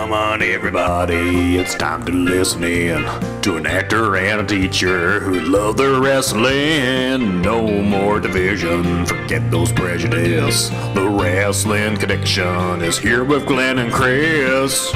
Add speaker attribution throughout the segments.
Speaker 1: Come on, everybody, it's time to listen in to an actor and a teacher who love their wrestling. No more division, forget those prejudice. The Wrestling Connection is here with Glen and Chris.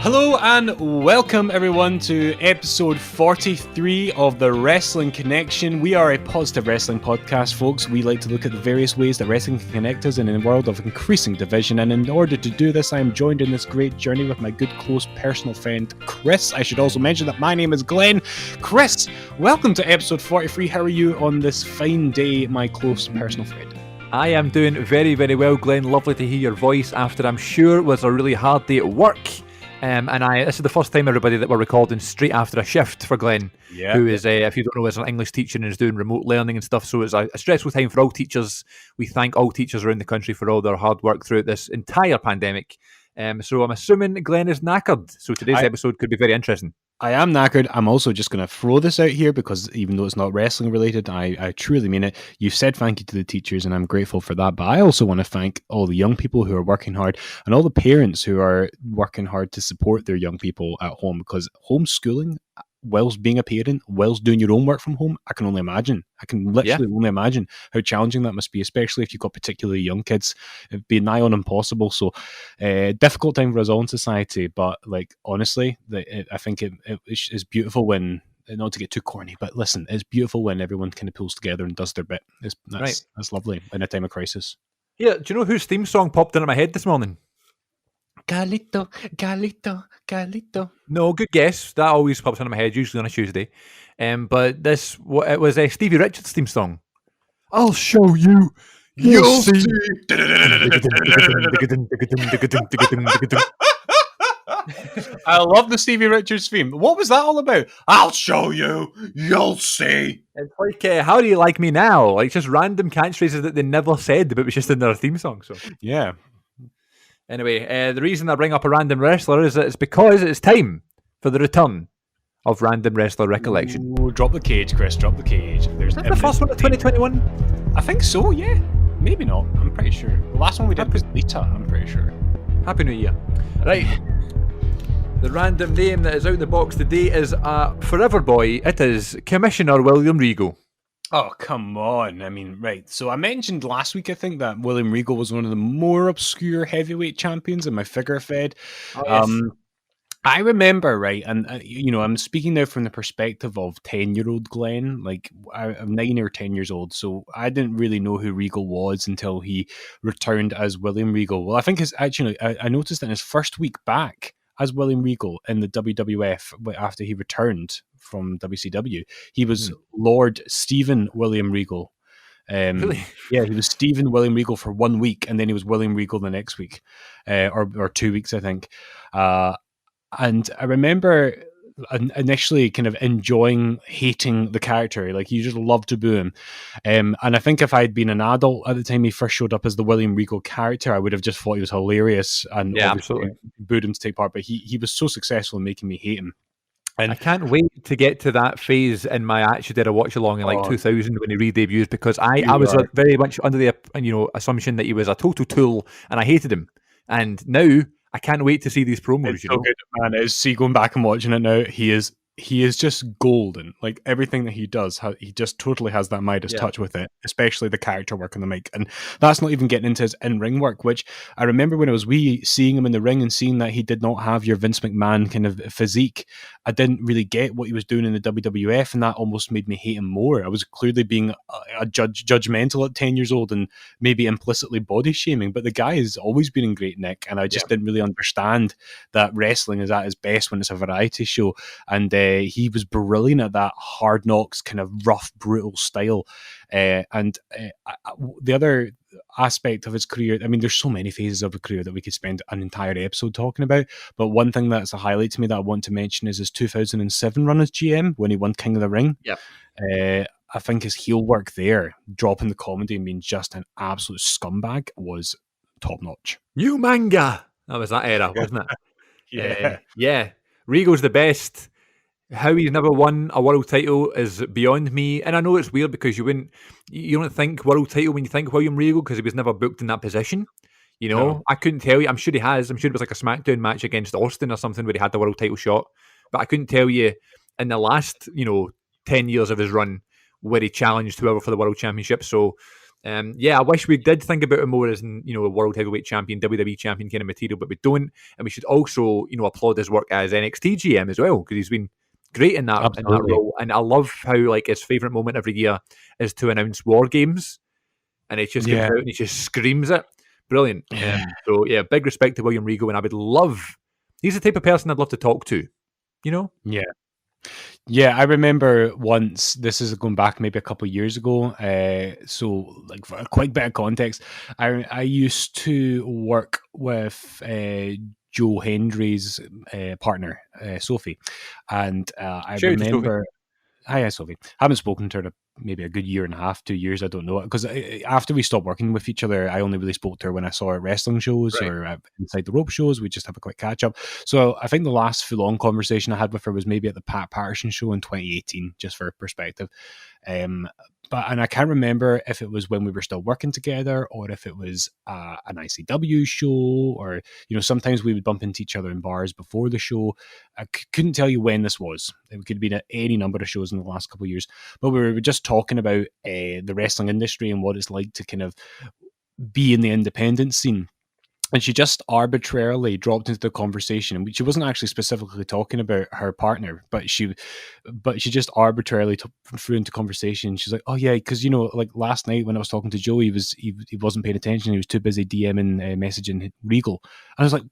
Speaker 2: Hello and welcome everyone to episode 43 of the Wrestling Connection. We are a positive wrestling podcast, folks. We like to look at the various ways that wrestling can connect us in a world of increasing division. And in order to do this, I am joined in this great journey with my good, close, personal friend, Chris. I should also mention that my name is Glen. Chris, welcome to episode 43. How are you on this fine day, my close, personal friend?
Speaker 3: I am doing very, very well, Glen. Lovely to hear your voice after I'm sure it was a really hard day at work. This is the first time, everybody, that we're recording straight after a shift for Glen, who is, if you don't know, is an English teacher and is doing remote learning and stuff. So it's a stressful time for all teachers. We thank all teachers around the country for all their hard work throughout this entire pandemic. So I'm assuming Glen is knackered. So today's episode could be very interesting.
Speaker 2: I am knackered. I'm also just going to throw this out here because even though it's not wrestling related, I truly mean it. You've said thank you to the teachers and I'm grateful for that. But I also want to thank all the young people who are working hard and all the parents who are working hard to support their young people at home, because homeschooling, whilst being a parent, whilst doing your own work from home, I can only imagine. I can literally only imagine how challenging that must be, especially if you've got particularly young kids. It'd be nigh on impossible. So, difficult time for us all in society. But like honestly, I think it is beautiful when, not to get too corny, but listen, it's beautiful when everyone kind of pulls together and does their bit. That's lovely in a time of crisis.
Speaker 3: Yeah, do you know whose theme song popped into my head this morning?
Speaker 2: Galito, Galito, Galito.
Speaker 3: No, good guess. That always pops into my head, usually on a Tuesday. But it was Stevie Richards' theme song. I'll show you. You'll see.
Speaker 2: I love the Stevie Richards theme. What was that all about? I'll show you. You'll see.
Speaker 3: It's like, how do you like me now? Like just random catchphrases that they never said, but it was just in their theme song. So
Speaker 2: yeah.
Speaker 3: Anyway, the reason I bring up a random wrestler is that it's because it's time for the return of Random Wrestler Recollection.
Speaker 2: Ooh, drop the cage, Chris. Drop the cage.
Speaker 3: Is that the first one of 2021?
Speaker 2: I think so, yeah. Maybe not. I'm pretty sure. The last one we did was Lita, I'm pretty sure.
Speaker 3: Happy New Year. Right. The random name that is out the box today is a forever boy. It is Commissioner William Regal.
Speaker 2: Oh, come on. I mean, right. So I mentioned last week, I think, that William Regal was one of the more obscure heavyweight champions in my figure fed.
Speaker 3: Oh, yes.
Speaker 2: I remember, right, and, I'm speaking now from the perspective of 10-year-old Glen. Like, I'm 9 or 10 years old, so I didn't really know who Regal was until he returned as William Regal. Well, I think I noticed that in his first week back as William Regal in the WWF after he returned from WCW, he was Lord Stephen William Regal.
Speaker 3: Really?
Speaker 2: Yeah, he was Stephen William Regal for 1 week, and then he was William Regal the next week, or 2 weeks, I think. And I remember initially kind of hating the character. Like, you just loved to boo him. And I think if I had been an adult at the time he first showed up as the William Regal character, I would have just thought he was hilarious and
Speaker 3: absolutely
Speaker 2: booed him to take part. But he was so successful in making me hate him. And
Speaker 3: I can't wait to get to that phase in my Actually Did a Watch Along in 2000 when he re-debuted, because I was very much under the assumption that he was a total tool and I hated him. And now I can't wait to see these promos.
Speaker 2: It's so good, man. See, going back and watching it now, he is just golden. Like, everything that he does, he just totally has that Midas touch with it, especially the character work on the mic. And that's not even getting into his in-ring work, which I remember when I was seeing him in the ring and seeing that he did not have your Vince McMahon kind of physique. I didn't really get what he was doing in the WWF, and that almost made me hate him more. I was clearly being a judgmental at 10 years old and maybe implicitly body shaming, but the guy has always been in great nick, and I just didn't really understand that wrestling is at its best when it's a variety show. And he was brilliant at that hard knocks kind of rough, brutal style. The other aspect of his career, I mean, there's so many phases of a career that we could spend an entire episode talking about, but one thing that's a highlight to me that I want to mention is his 2007 run as GM when he won King of the Ring. I think his heel work there, dropping the comedy and being just an absolute scumbag, was top notch.
Speaker 3: New manga. That was that era, wasn't it? Yeah. Regal's the best. How he's never won a world title is beyond me, and I know it's weird because you don't think world title when you think William Regal, because he was never booked in that position. You know,
Speaker 2: No.
Speaker 3: I couldn't tell you. I'm sure he has. I'm sure it was like a SmackDown match against Austin or something where he had the world title shot. But I couldn't tell you in the last, 10 years of his run where he challenged whoever for the world championship. So, I wish we did think about him more as, a world heavyweight champion, WWE champion kind of material, but we don't. And we should also, applaud his work as NXT GM as well, because he's been great in that
Speaker 2: Absolutely.
Speaker 3: role. And I love how like his favorite moment every year is to announce War Games, and he just comes
Speaker 2: Yeah.
Speaker 3: out and he just screams it. Brilliant.
Speaker 2: Yeah.
Speaker 3: So big respect to William Regal, and I would love. He's the type of person I'd love to talk to.
Speaker 2: Yeah. Yeah, I remember once, this is going back maybe a couple of years ago, so like for a quick bit of context, I used to work with Joe Hendry's partner, Sophie, and I
Speaker 3: Shout out to Sophie.
Speaker 2: remember... Hi, Sophie. Haven't spoken to her in maybe a good year and a half, 2 years. I don't know, because after we stopped working with each other, I only really spoke to her when I saw her at wrestling shows
Speaker 3: Right.
Speaker 2: or inside the rope shows. We just have a quick catch up. So I think the last full-on conversation I had with her was maybe at the Pat Patterson show in 2018, just for perspective. And I can't remember if it was when we were still working together or if it was an ICW show, or sometimes we would bump into each other in bars before the show. I couldn't tell you when this was. It could have been at any number of shows in the last couple of years, but we were just talking about the wrestling industry and what it's like to kind of be in the independent scene. And she just arbitrarily dropped into the conversation, and she wasn't actually specifically talking about her partner, but she just arbitrarily threw into conversation. She's like, "Oh yeah, because like last night when I was talking to Joe, he wasn't paying attention. He was too busy DMing, messaging Regal." And I was like,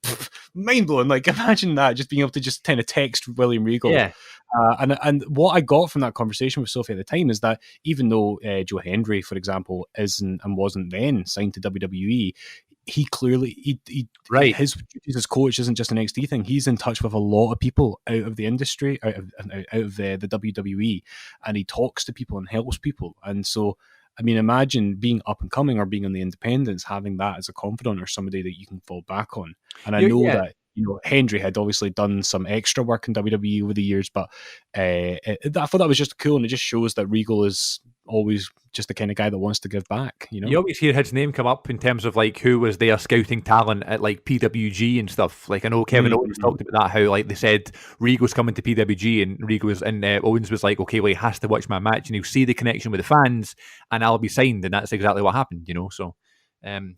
Speaker 2: mind blowing. Like, imagine that, just being able to just kind of text William Regal.
Speaker 3: Yeah.
Speaker 2: And what I got from that conversation with Sophie at the time is that even though Joe Hendry, for example, isn't and wasn't then signed to WWE, he clearly
Speaker 3: Right.
Speaker 2: his duties as coach isn't just an NXT thing. He's in touch with a lot of people out of the industry, out of the WWE, and he talks to people and helps people. And so, I mean, imagine being up and coming or being on the independents, having that as a confidant or somebody that you can fall back on. And I know that Hendry had obviously done some extra work in WWE over the years, but I thought that was just cool, and it just shows that Regal is always just the kind of guy that wants to give back.
Speaker 3: You always hear his name come up in terms of like who was there scouting talent at like PWG and stuff. Like I know Kevin Owens talked about that, how like they said Regal's coming to PWG, and Owens was like, okay, well he has to watch my match and he'll see the connection with the fans, and I'll be signed, and that's exactly what happened. So.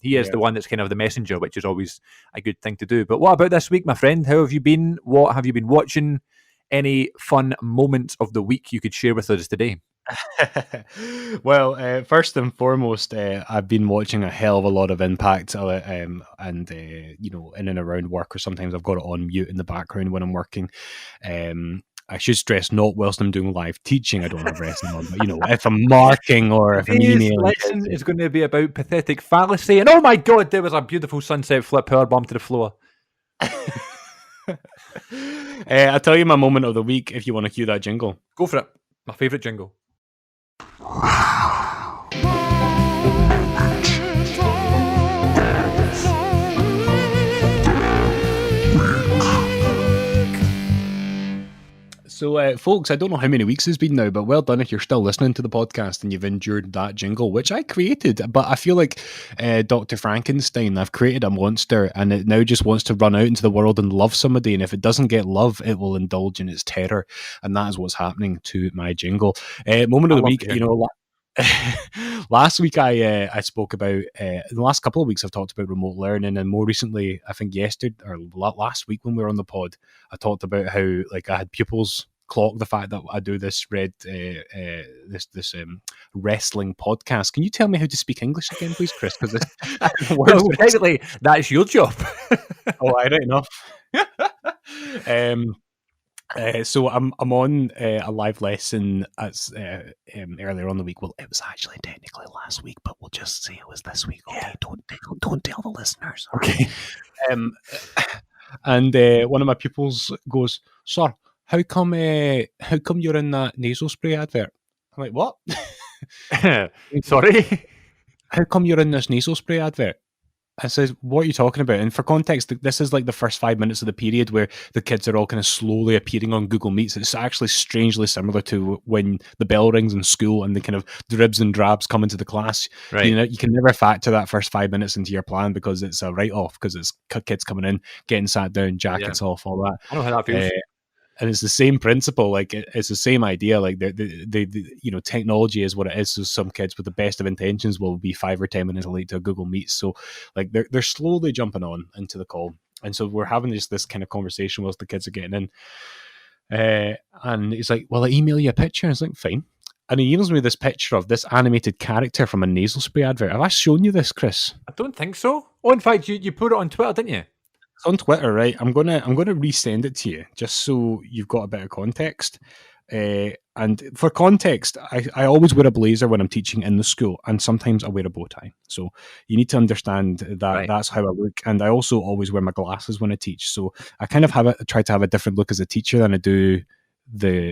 Speaker 3: He is the one that's kind of the messenger, which is always a good thing to do. But what about this week, my friend? How have you been? What have you been watching? Any fun moments of the week you could share with us today?
Speaker 2: Well, first and foremost, I've been watching a hell of a lot of Impact, and in and around work, or sometimes I've got it on mute in the background when I'm working. I should stress, not whilst I'm doing live teaching. I don't have wrestling on, but if I'm marking or if I'm emailing.
Speaker 3: Lesson is going to be about pathetic fallacy, and oh my god, there was a beautiful sunset flip powerbomb to the floor.
Speaker 2: I'll tell you my moment of the week if you want to cue that jingle.
Speaker 3: Go for it. My favourite jingle.
Speaker 2: So, folks, I don't know how many weeks it's been now, but well done if you're still listening to the podcast and you've endured that jingle, which I created. But I feel like Dr. Frankenstein, I've created a monster, and it now just wants to run out into the world and love somebody. And if it doesn't get love, it will indulge in its terror. And that is what's happening to my jingle. Moment of the week, last week I spoke about, in the last couple of weeks I've talked about remote learning, and more recently, I think yesterday or last week when we were on the pod, I talked about how like I had pupils clock the fact that I do this wrestling podcast. Can you tell me how to speak English again, please, Chris? Because
Speaker 3: technically that's your job.
Speaker 2: Oh, I don't know. So I'm on a live lesson earlier on the week. Well, it was actually technically last week, but we'll just say it was this week. Okay, yeah. Don't tell the listeners.
Speaker 3: Okay.
Speaker 2: And one of my pupils goes, "Sir, how come you're in that nasal spray advert?" I'm like, "What?"
Speaker 3: Sorry.
Speaker 2: How come you're in this nasal spray advert? I says, what are you talking about? And for context, this is like the first 5 minutes of the period where the kids are all kind of slowly appearing on Google Meets. It's actually strangely similar to when the bell rings in school and the kind of dribs and drabs come into the class.
Speaker 3: Right.
Speaker 2: You can never factor that first 5 minutes into your plan because it's a write-off, because it's kids coming in, getting sat down, jackets off, all that.
Speaker 3: I know how that feels.
Speaker 2: And it's the same principle, like it's the same idea. Like the technology is what it is. So some kids with the best of intentions will be 5 or 10 minutes late to a Google Meet. So like they're slowly jumping on into the call, and so we're having this kind of conversation whilst the kids are getting in. And he's like, "Well, I email you a picture." I was like, "Fine." And he emails me this picture of this animated character from a nasal spray advert. Have I shown you this, Chris?
Speaker 3: I don't think so. Oh, in fact, you put it on Twitter, didn't you?
Speaker 2: It's on Twitter, right? I'm gonna resend it to you just so you've got a bit of context. And for context, I always wear a blazer when I'm teaching in the school, and sometimes I wear a bow tie. So you need to understand that that's how I look. And I also always wear my glasses when I teach. So I kind of try to have a different look as a teacher than I do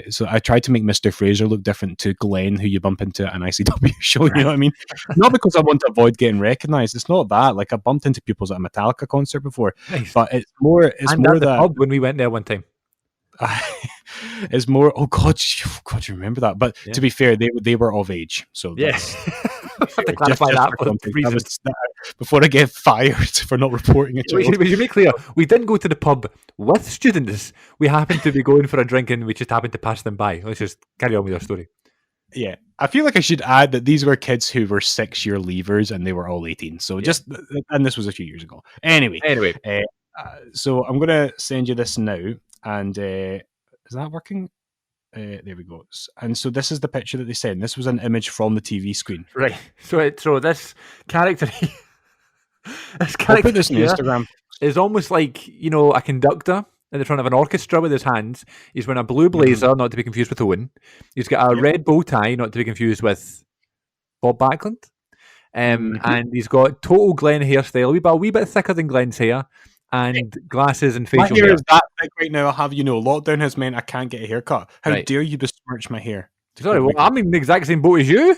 Speaker 2: so I tried to make Mr. Fraser look different to Glen, who you bump into at an ICW show. You know what I mean? Not because I want to avoid getting recognized. It's not that. Like, I bumped into people at a Metallica concert before, but it's more. It's
Speaker 3: and
Speaker 2: more
Speaker 3: at the
Speaker 2: that
Speaker 3: pub when we went there one time.
Speaker 2: It's more. Oh God, you remember that? But to be fair, they were of age, so
Speaker 3: yes. I have to clarify that for reasons.
Speaker 2: Before I get fired for not reporting a child.
Speaker 3: We should make clear, we didn't go to the pub with students. We happened to be going for a drink and we just happened to pass them by. Let's just carry on with our story.
Speaker 2: Yeah, I feel like I should add that these were kids who were 6-year leavers and they were all 18. So and this was a few years ago. Anyway, so I'm gonna send you this now, and is that working? There we go. And so this is the picture that they sent. This was an image from the TV screen.
Speaker 3: Right. So this character,
Speaker 2: I'll put this on Instagram.
Speaker 3: Is almost like, a conductor in the front of an orchestra with his hands. He's wearing a blue blazer, not to be confused with Owen. He's got a red bow tie, not to be confused with Bob Backlund. And he's got total Glen hairstyle, a wee bit thicker than Glen's hair. And glasses and facial hair.
Speaker 2: My hair is that thick right now. I'll have lockdown has meant I can't get a haircut. How dare you besmirch my hair?
Speaker 3: Sorry, well, I'm in the exact same boat as you.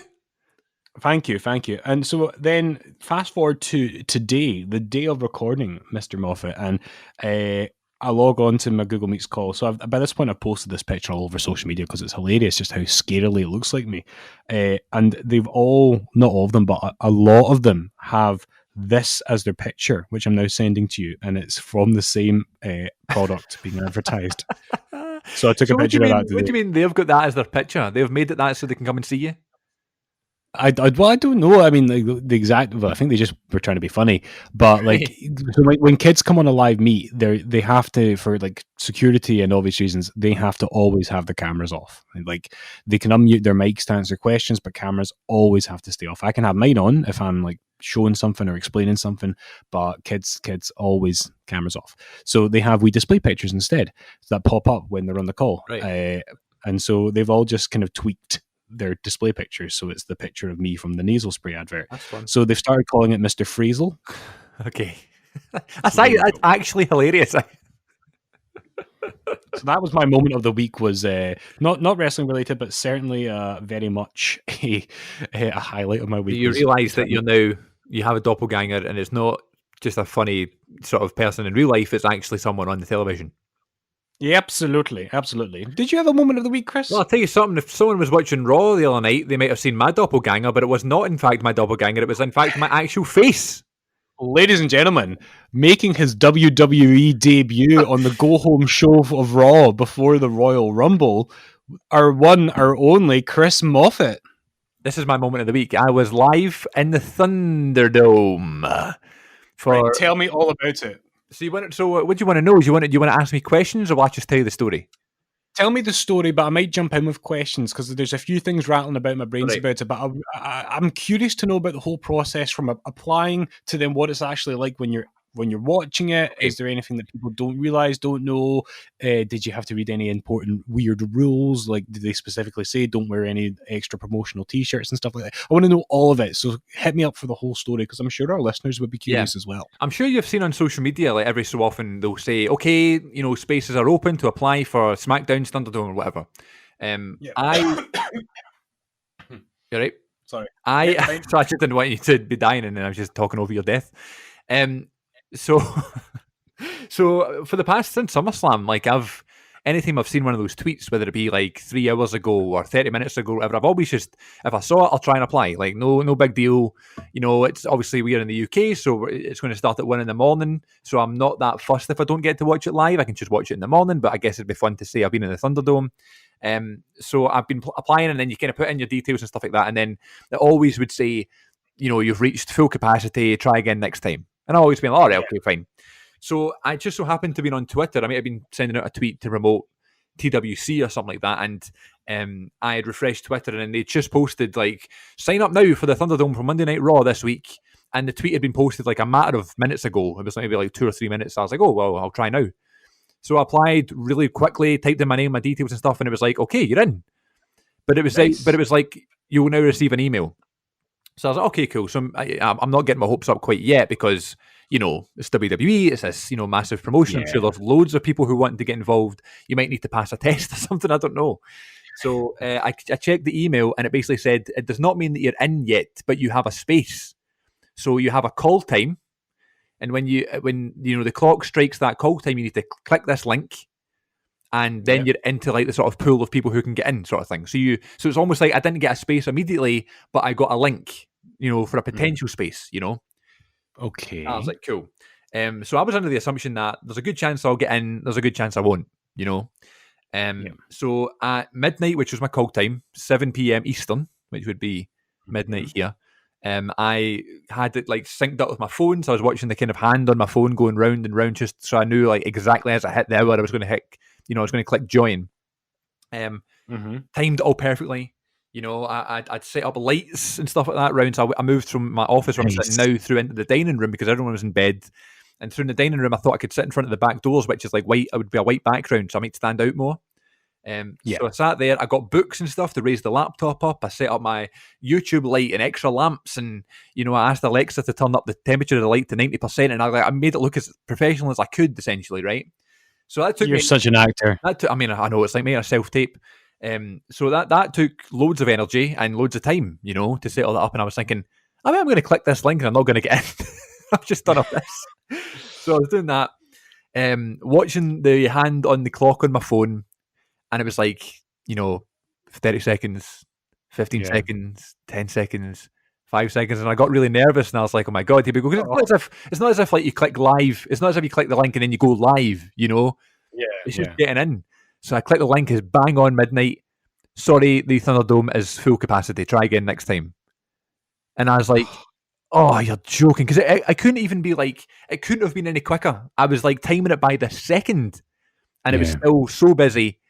Speaker 2: Thank you. And so then fast forward to today, the day of recording, Mr. Moffat, and I log on to my Google Meets call. So by this point, I've posted this picture all over social media because it's hilarious just how scarily it looks like me. And they've all, not all of them, but a lot of them have this as their picture, which I'm now sending to you, and it's from the same product being advertised. So I took a picture of that today.
Speaker 3: What do you mean they've got that as their picture? They've made it that so they can come and see you?
Speaker 2: I don't know. I mean, the exact. Well, I think they just were trying to be funny. But when kids come on a live meet, they have to, for like security and obvious reasons, they have to always have the cameras off. Like, they can unmute their mics to answer questions, but cameras always have to stay off. I can have mine on if I'm like showing something or explaining something, but kids always cameras off. So we display pictures instead that pop up when they're on the call.
Speaker 3: Right.
Speaker 2: And so they've all just kind of tweaked their display pictures, so it's the picture of me from the nasal spray advert.
Speaker 3: That's fun. So
Speaker 2: they've started calling it Mr. Friesel.
Speaker 3: Okay. That's actually hilarious. So
Speaker 2: that was my moment of the week, was not wrestling related, but certainly very much a highlight of my week.
Speaker 3: You realise that you have a doppelganger, and it's not just a funny sort of person in real life, it's actually someone on the television.
Speaker 2: Yeah, absolutely. Did you have a moment of the week, Chris?
Speaker 3: Well, I'll tell you something. If someone was watching Raw the other night, they might have seen my doppelganger, but it was not, in fact, my doppelganger. It was, in fact, my actual face.
Speaker 2: Ladies and gentlemen, making his WWE debut on the go-home show of Raw before the Royal Rumble, our only Chris Moffat.
Speaker 3: This is my moment of the week. I was live in the Thunderdome.
Speaker 2: Tell me all about it.
Speaker 3: So what do you want to know? Do you want to ask me questions, or will I just tell you the story?
Speaker 2: Tell me the story, but I might jump in with questions because there's a few things rattling about my brains about it. But I'm curious to know about the whole process from applying to then what it's actually like when you're watching it. Okay. Is there anything that people don't know? Did you have to read any important weird rules? Like, did they specifically say don't wear any extra promotional t-shirts and stuff like that? I want to know all of it. So hit me up for the whole story, because I'm sure our listeners would be curious as well.
Speaker 3: I'm sure you've seen on social media, like every so often, they'll say, okay, spaces are open to apply for SmackDown, Thunderdome, or whatever. You're right.
Speaker 2: Sorry.
Speaker 3: So I just didn't want you to be dying, and I was just talking over your death. So so for the past since SummerSlam, like anytime I've seen one of those tweets, whether it be like 3 hours ago or 30 minutes ago, whatever, I've always just, if I saw it, I'll try and apply. Like, no big deal. You know, it's obviously we're in the UK, so it's going to start at 1 a.m. So I'm not that fussed if I don't get to watch it live. I can just watch it in the morning, but I guess it'd be fun to say I've been in the Thunderdome. So I've been applying, and then you kind of put in your details and stuff like that. And then it always would say, you know, you've reached full capacity, try again next time. And I've always been like, all right, okay, fine. So I just so happened to be on Twitter. I might have been sending out a tweet to promote TWC or something like that, and I had refreshed Twitter, and then they just posted like, sign up now for the Thunderdome for Monday Night Raw this week. And the tweet had been posted like a matter of minutes ago. It was maybe like 2 or 3 minutes. So I was like, oh well, I'll try now. So I applied really quickly, typed in my name, my details and stuff, and it was like, okay, you're in. But it was like you will now receive an email. So I was like, okay, cool. So I'm not getting my hopes up quite yet because, you know, it's WWE, it's this, you know, massive promotion. I'm sure there's loads of people who want to get involved. You might need to pass a test or something, I don't know. So I checked the email, and it basically said, it does not mean that you're in yet, but you have a space. So you have a call time. And when you know the clock strikes that call time, you need to click this link, and then you're into like the sort of pool of people who can get in, sort of thing. So it's almost like I didn't get a space immediately, but I got a link, you know, for a potential space, you know.
Speaker 2: Okay.
Speaker 3: I was like, cool. So I was under the assumption that there's a good chance I'll get in, there's a good chance I won't, you know. So at midnight, which was my call time, 7 p.m. Eastern, which would be midnight here, I had it like synced up with my phone, so I was watching the kind of hand on my phone going round and round, just so I knew like exactly as I hit the hour I was going to hit, you know, I was going to click join. Timed it all perfectly. You know, I'd set up lights and stuff like that round. So I moved from my office where I'm sitting now through into the dining room because everyone was in bed. And through in the dining room, I thought I could sit in front of the back doors, which is like white. It would be a white background, so I might stand out more. So I sat there. I got books and stuff to raise the laptop up. I set up my YouTube light and extra lamps, and you know, I asked Alexa to turn up the temperature of the light to 90%, and I made it look as professional as I could, essentially, right? So that took.
Speaker 2: You're such an actor.
Speaker 3: I mean, I know it's like making a self tape. So that took loads of energy and loads of time, you know, to set all that up. And I was thinking, I mean, I'm going to click this link and I'm not going to get in. I've just done all this. So I was doing that, watching the hand on the clock on my phone, and it was like, you know, 30 seconds, 15 seconds, 10 seconds, 5 seconds, and I got really nervous, and I was like, oh my God, here we go. It's not as if like you click live. It's not as if you click the link and then you go live, you know? It's just getting in. So I click the link, is bang on midnight. Sorry, the Thunderdome is full capacity. Try again next time. And I was like, oh, you're joking. Because I couldn't even be like, it couldn't have been any quicker. I was like timing it by the second. And it was still so busy,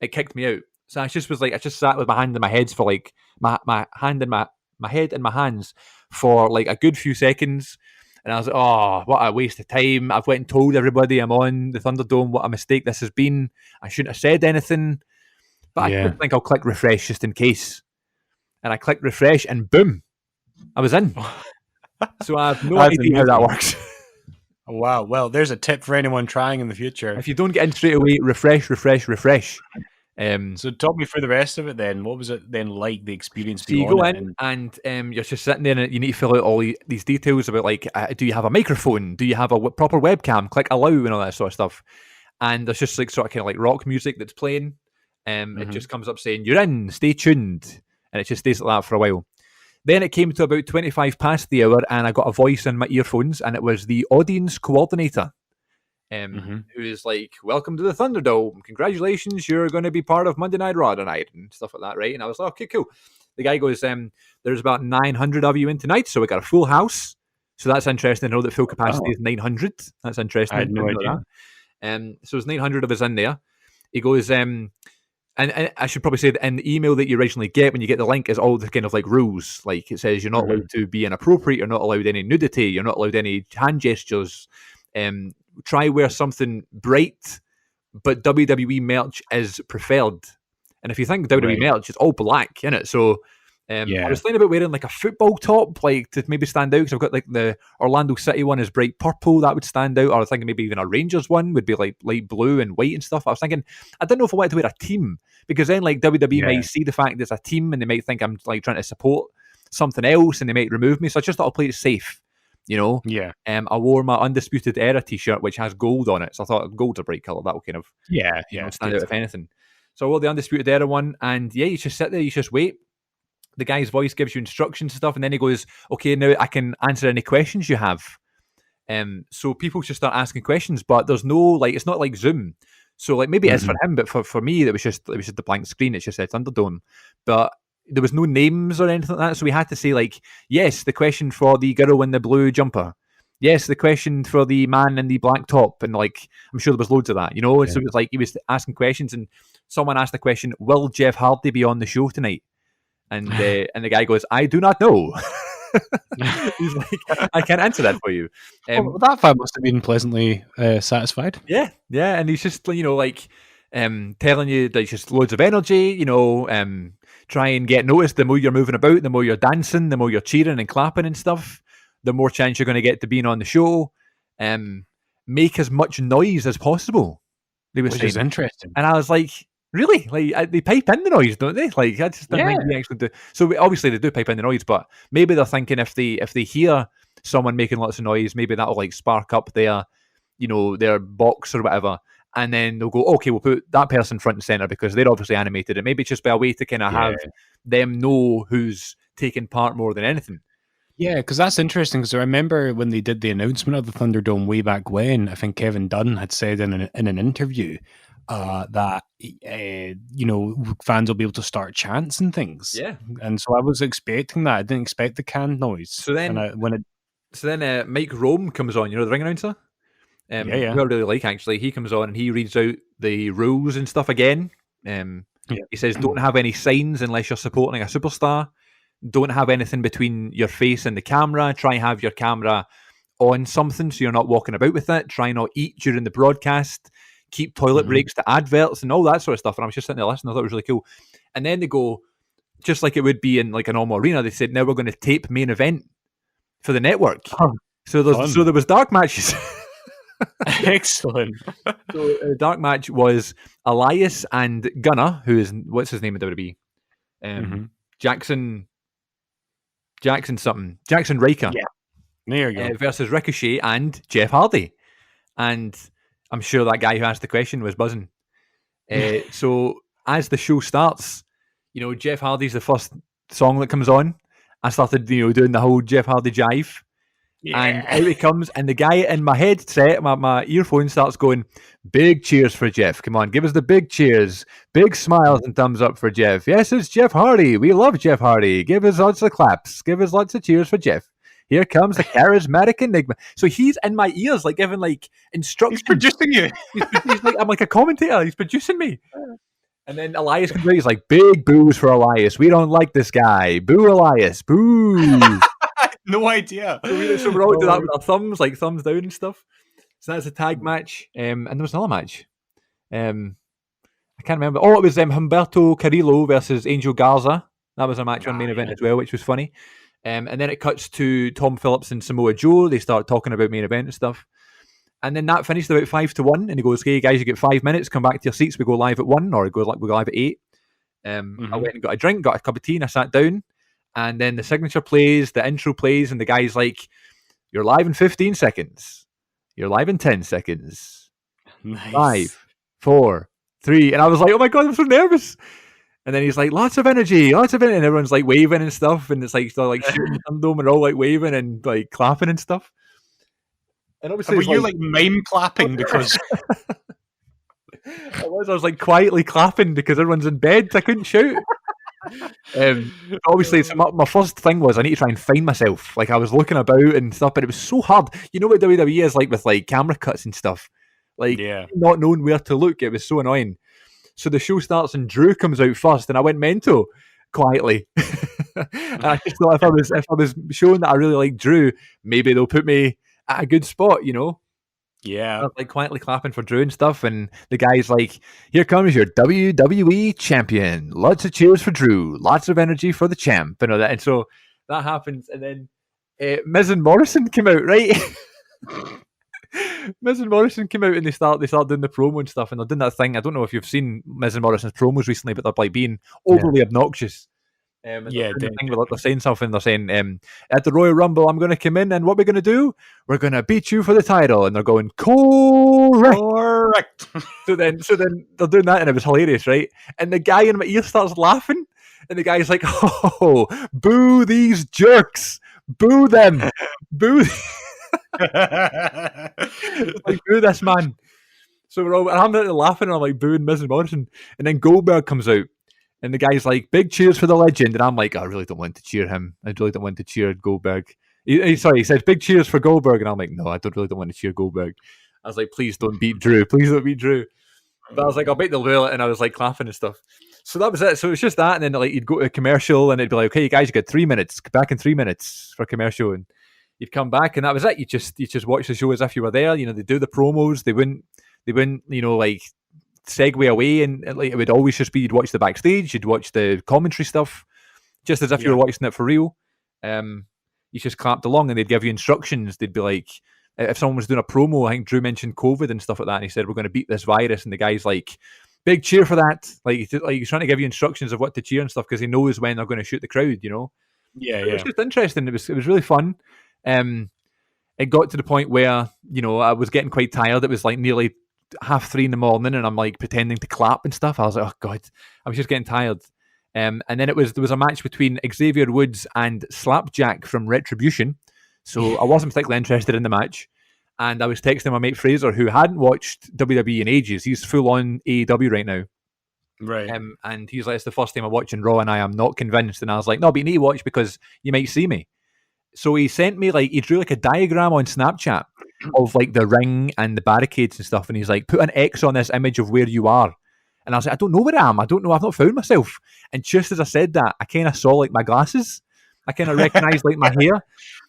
Speaker 3: it kicked me out. So I just was like, I just sat with my hand in my head for like, my hand in my head in my hands for like a good few seconds. And I was like, oh, what a waste of time. I've went and told everybody I'm on the Thunderdome. What a mistake this has been. I shouldn't have said anything. But I think I'll click refresh just in case. And I clicked refresh and boom, I was in. So I have no idea how that works.
Speaker 2: Wow. Well, there's a tip for anyone trying in the future.
Speaker 3: If you don't get in straight away, refresh.
Speaker 2: So talk me through the rest of it then. What was it then like, the experience?
Speaker 3: So you go in and you're just sitting there, and you need to fill out all these details about like, do you have a microphone? Do you have a proper webcam? Click allow and all that sort of stuff. And there's just like sort of kind of like rock music that's playing. It just comes up saying, you're in, stay tuned. And it just stays like that for a while. Then it came to about 25 past the hour, and I got a voice in my earphones, and it was the audience coordinator. Who is like, welcome to the Thunderdome. Congratulations, you're going to be part of Monday Night Raw tonight, and stuff like that, right? And I was like, okay, cool. The guy goes, there's about 900 of you in tonight, so we got a full house. So that's interesting to know that full capacity is 900. That's interesting.
Speaker 2: I had no idea.
Speaker 3: So there's 900 of us in there. He goes, and I should probably say that in the email that you originally get when you get the link is all the kind of like rules. Like it says you're not allowed to be inappropriate, you're not allowed any nudity, you're not allowed any hand gestures. Try wear something bright, but WWE merch is preferred. And if you think WWE merch, it's all black, isn't it? So I was thinking about wearing like a football top, like to maybe stand out, because I've got like the Orlando City one is bright purple, that would stand out. Or I was thinking maybe even a Rangers one would be like light blue and white and stuff. I was thinking, I didn't know if I wanted to wear a team, because then like WWE might see the fact there's a team and they might think I'm like trying to support something else and they might remove me. So I just thought I'll play it safe. You know,
Speaker 2: Yeah.
Speaker 3: I wore my Undisputed Era T-shirt, which has gold on it, so I thought gold's a bright color. That will kind of
Speaker 2: Yeah.
Speaker 3: stand out if anything. So I wore the Undisputed Era one, and yeah, you just sit there, you just wait. The guy's voice gives you instructions and stuff, and then he goes, "Okay, now I can answer any questions you have." So people just start asking questions, but there's no like, it's not like Zoom. So like maybe it is for him, but for me, it was just the blank screen. It just said Thunderdome, but there was no names or anything like that. So we had to say like, yes, the question for the girl in the blue jumper. Yes, the question for the man in the black top, and like I'm sure there was loads of that, you know. And so it was like he was asking questions, and someone asked the question, "Will Jeff Hardy be on the show tonight?" And the guy goes, "I do not know." He's like, "I can't answer that for you."
Speaker 2: Well, that fan must have been pleasantly satisfied.
Speaker 3: Yeah, and he's just like telling you that just loads of energy. You know, try and get noticed. The more you're moving about, the more you're dancing, the more you're cheering and clapping and stuff, the more chance you're going to get to being on the show. Make as much noise as possible.
Speaker 2: Which is interesting.
Speaker 3: And I was like, really? Like they pipe in the noise, don't they? Like I just didn't think they actually do. So obviously they do pipe in the noise, but maybe they're thinking if they hear someone making lots of noise, maybe that'll like spark up their, you know, their box or whatever, and then they'll go, okay, we'll put that person front and center because they're obviously animated. And maybe it's just be a way to kind of have them know who's taking part more than anything.
Speaker 2: Yeah, because that's interesting. Because I remember when they did the announcement of the Thunderdome way back when, I think Kevin Dunn had said in an interview that you know, fans will be able to start chants and things.
Speaker 3: Yeah,
Speaker 2: and so I was expecting that. I didn't expect the canned noise.
Speaker 3: So then Mike Rome comes on, you know, the ring announcer. Who I really like actually. He comes on and he reads out the rules and stuff again. He says, "Don't have any signs unless you're supporting a superstar. Don't have anything between your face and the camera. Try and have your camera on something so you're not walking about with it. Try not eat during the broadcast. Keep toilet breaks to adverts and all that sort of stuff." And I was just sitting there listening. I thought it was really cool. And then they go, just like it would be in like a normal arena, they said, "Now we're going to tape main event for the network." So there was dark matches.
Speaker 2: Excellent.
Speaker 3: So the dark match was Elias and Gunner, who is, what's his name in WWE? Jackson Riker.
Speaker 2: Yeah. There you go.
Speaker 3: Versus Ricochet and Jeff Hardy. And I'm sure that guy who asked the question was buzzing. So as the show starts, you know, Jeff Hardy's the first song that comes on. I started, you know, doing the whole Jeff Hardy jive. Yeah. And out it comes, and the guy in my headset, my earphone starts going, "Big cheers for Jeff. Come on, give us the big cheers. Big smiles and thumbs up for Jeff. Yes, it's Jeff Hardy. We love Jeff Hardy. Give us lots of claps. Give us lots of cheers for Jeff. Here comes the charismatic enigma." So he's in my ears, like giving like instructions.
Speaker 2: He's producing you.
Speaker 3: He's like, I'm like a commentator. He's producing me. And then Elias comes out. He's like, "Big boos for Elias. We don't like this guy. Boo Elias. Boo."
Speaker 2: No idea.
Speaker 3: So we're all doing that with our thumbs, like thumbs down and stuff. So that's a tag match. And there was another match. I can't remember. Oh, it was Humberto Carrillo versus Angel Garza. That was a match on main event as well, which was funny. And then it cuts to Tom Phillips and Samoa Joe. They start talking about main event and stuff. And then that finished about 5-1. And he goes, "Hey guys, you get 5 minutes. Come back to your seats. We go live at 1, or we go live at 8. I went and got a drink, got a cup of tea, and I sat down. And then the signature plays, the intro plays, and the guy's like, "You're live in 15 seconds. You're live in 10 seconds.
Speaker 2: Nice.
Speaker 3: 5, 4, 3. And I was like, "Oh my God, I'm so nervous." And then he's like, lots of energy. And everyone's like waving and stuff. And it's like, they're like shooting Thunderdome and all like waving and like clapping and stuff. And obviously,
Speaker 2: were you like mime clapping because
Speaker 3: I was like quietly clapping because everyone's in bed. I couldn't shout. Obviously, so my first thing was I need to try and find myself. Like I was looking about and stuff, but it was so hard. You know what WWE is like with like camera cuts and stuff. Like not knowing where to look, it was so annoying. So the show starts and Drew comes out first, and I went mental quietly. And I just thought if I was showing that I really like Drew, maybe they'll put me at a good spot, you know.
Speaker 2: Yeah.
Speaker 3: I was like quietly clapping for Drew and stuff, and the guy's like, "Here comes your WWE champion. Lots of cheers for Drew. Lots of energy for the champ," and all that. And so that happens, and then Miz and Morrison came out, right? Miz and Morrison came out and they start doing the promo and stuff, and they're doing that thing. I don't know if you've seen Miz and Morrison's promos recently, but they're like being overly obnoxious. And
Speaker 2: Yeah,
Speaker 3: they're, doing the thing where they're saying something. They're saying, "At the Royal Rumble, I'm going to come in, and what we're going to do? We're going to beat you for the title." And they're going, "Correct." So then they're doing that, and it was hilarious, right? And the guy in my ear starts laughing, and the guy's like, "Oh, boo these jerks! Boo them! Boo!" Like, boo this man. So I'm laughing, and I'm like booing Miz and Morrison, and then Goldberg comes out. And the guy's like, "Big cheers for the legend." And I'm like, "I really don't want to cheer him. I really don't want to cheer Goldberg." He says, "Big cheers for Goldberg." And I'm like, "No, I really don't want to cheer Goldberg." I was like, "Please don't beat Drew. Please don't beat Drew." But I was like, "I'll bet they'll do it." And I was like clapping and stuff. So that was it. So it was just that. And then like you'd go to a commercial and it'd be like, "Okay, you guys, you got 3 minutes. Back in 3 minutes for a commercial." And you'd come back and that was it. You just watch the show as if you were there. You know, they do the promos. They wouldn't, like segue away, and like it would always just be you'd watch the backstage, you'd watch the commentary stuff, just as if you were watching it for real. You just clapped along, and they'd give you instructions. They'd be like, if someone was doing a promo, I think Drew mentioned COVID and stuff like that, and he said, "We're going to beat this virus," and the guy's like, "Big cheer for that!" Like he's trying to give you instructions of what to cheer and stuff because he knows when they're going to shoot the crowd. You know, It was just interesting. It was really fun. It got to the point where I was getting quite tired. It was like nearly 3:30 in the morning, and I'm like pretending to clap and stuff. I was like, "Oh God," I was just getting tired. And then there was a match between Xavier Woods and Slapjack from Retribution. So I wasn't particularly interested in the match. And I was texting my mate Fraser, who hadn't watched WWE in ages. He's full on AEW right now.
Speaker 2: Right.
Speaker 3: And he's like, "It's the first time I'm watching Raw, and I am not convinced." And I was like, "No, but you need to watch because you might see me." So he sent me he drew like a diagram on Snapchat of like the ring and the barricades and stuff, and he's like, "Put an X on this image of where you are." And I was like, "I don't know where I am. I don't know. I've not found myself." And just as I said that, I kind of saw like my glasses. I kind of recognized like my hair,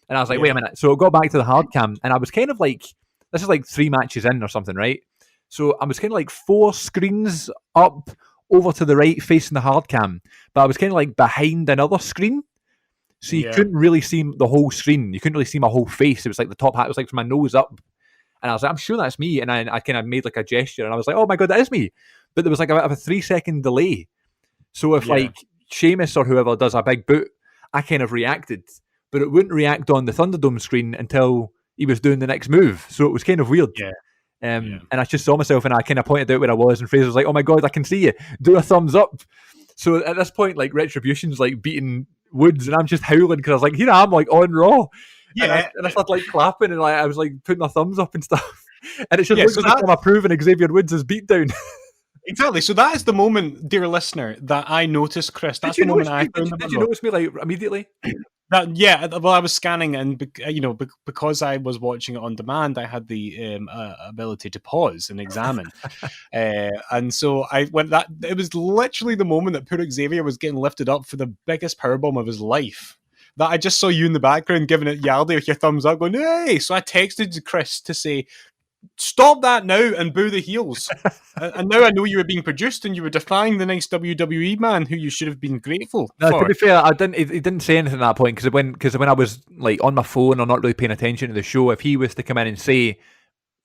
Speaker 3: and I was like, "Wait a minute." So I got back to the hard cam, and I was kind of like, this is like 3 matches in or something, right? So I was kind of like 4 screens up over to the right facing the hard cam, but I was kind of like behind another screen. So you couldn't really see the whole screen. You couldn't really see my whole face. It was like the top hat was like from my nose up. And I was like, "I'm sure that's me." And I kind of made like a gesture, and I was like, "Oh my God, that is me." But there was like a 3-second delay. So if like Sheamus or whoever does a big boot, I kind of reacted. But it wouldn't react on the Thunderdome screen until he was doing the next move. So it was kind of weird. And I just saw myself, and I kind of pointed out where I was, and Fraser was like, "Oh my God, I can see you. Do a thumbs up." So at this point, like Retribution's like beating Woods, and I'm just howling because I was like, "Here I am, like on Raw." And I started like clapping, and like I was like putting my thumbs up and stuff. And it just looks like I'm approving Xavier Woods' beatdown.
Speaker 2: Exactly. So that is the moment, dear listener, that I noticed, Chris. That's the moment I found.
Speaker 3: Did you notice me like immediately?
Speaker 2: Well, I was scanning, and because I was watching it on demand, I had the ability to pause and examine, and so I went. That it was literally the moment that poor Xavier was getting lifted up for the biggest powerbomb of his life. That I just saw you in the background giving it Yaldi with your thumbs up, going, "Hey!" So I texted Chris to say, "Stop that now and boo the heels." And now I know you were being produced and you were defying the nice WWE man who you should have been grateful for.
Speaker 3: To be fair, I didn't. He didn't say anything at that point because when I was like on my phone or not really paying attention to the show, if he was to come in and say,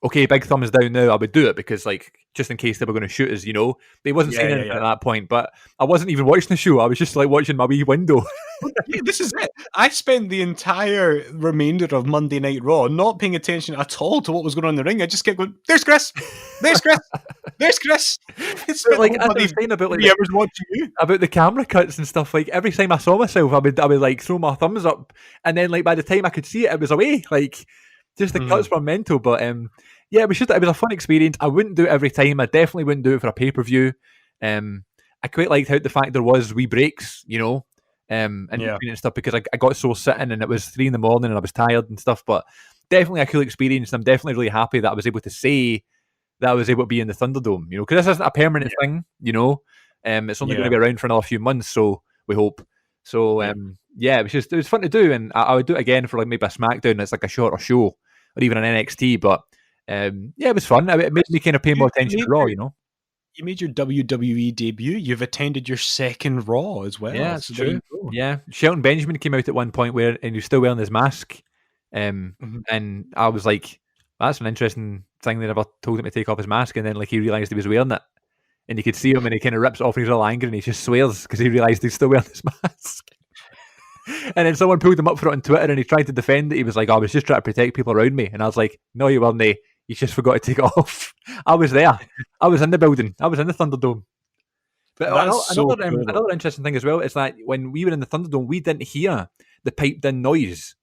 Speaker 3: "Okay, big thumbs down now," I would do it because like just in case they were going to shoot us, But he wasn't saying anything at that point. But I wasn't even watching the show. I was just like watching my wee window.
Speaker 2: This is it. I spent the entire remainder of Monday Night Raw not paying attention at all to what was going on in the ring. I just kept going, "There's Chris! There's Chris! There's Chris!" It's
Speaker 3: like as I was saying about like
Speaker 2: watching you.
Speaker 3: About the camera cuts and stuff. Like every time I saw myself, I would like throw my thumbs up, and then like by the time I could see it, it was away. Like just the cuts were mental. But it was a fun experience. I wouldn't do it every time. I definitely wouldn't do it for a pay-per-view. I quite liked how the fact there was wee breaks, and stuff because I got so sitting and it was 3 a.m. and I was tired and stuff. But definitely a cool experience. And I'm definitely really happy that I was able to say that I was able to be in the Thunderdome, because this isn't a permanent thing, it's only going to be around for another few months, so we hope. So it was fun to do, and I would do it again for like maybe a SmackDown. It's like a shorter show, or even an NXT. But it was fun. It made me kind of pay more attention to Raw,
Speaker 2: You made your WWE debut. You've attended your second Raw as well.
Speaker 3: Yeah, that's true. Yeah, Shelton Benjamin came out at one point and he was still wearing his mask, and I was like, "That's an interesting thing." They never told him to take off his mask, and then like he realised he was wearing it, and you could see him, and he kind of rips it off, and he's all angry, and he just swears because he realised he's still wearing his mask. And then someone pulled him up for it on Twitter, and he tried to defend it. He was like, "I was just trying to protect people around me," and I was like, "No, you weren't. You just forgot to take it off." I was there. I was in the building. I was in the Thunderdome. But another interesting thing as well is that when we were in the Thunderdome, we didn't hear the piped-in noise.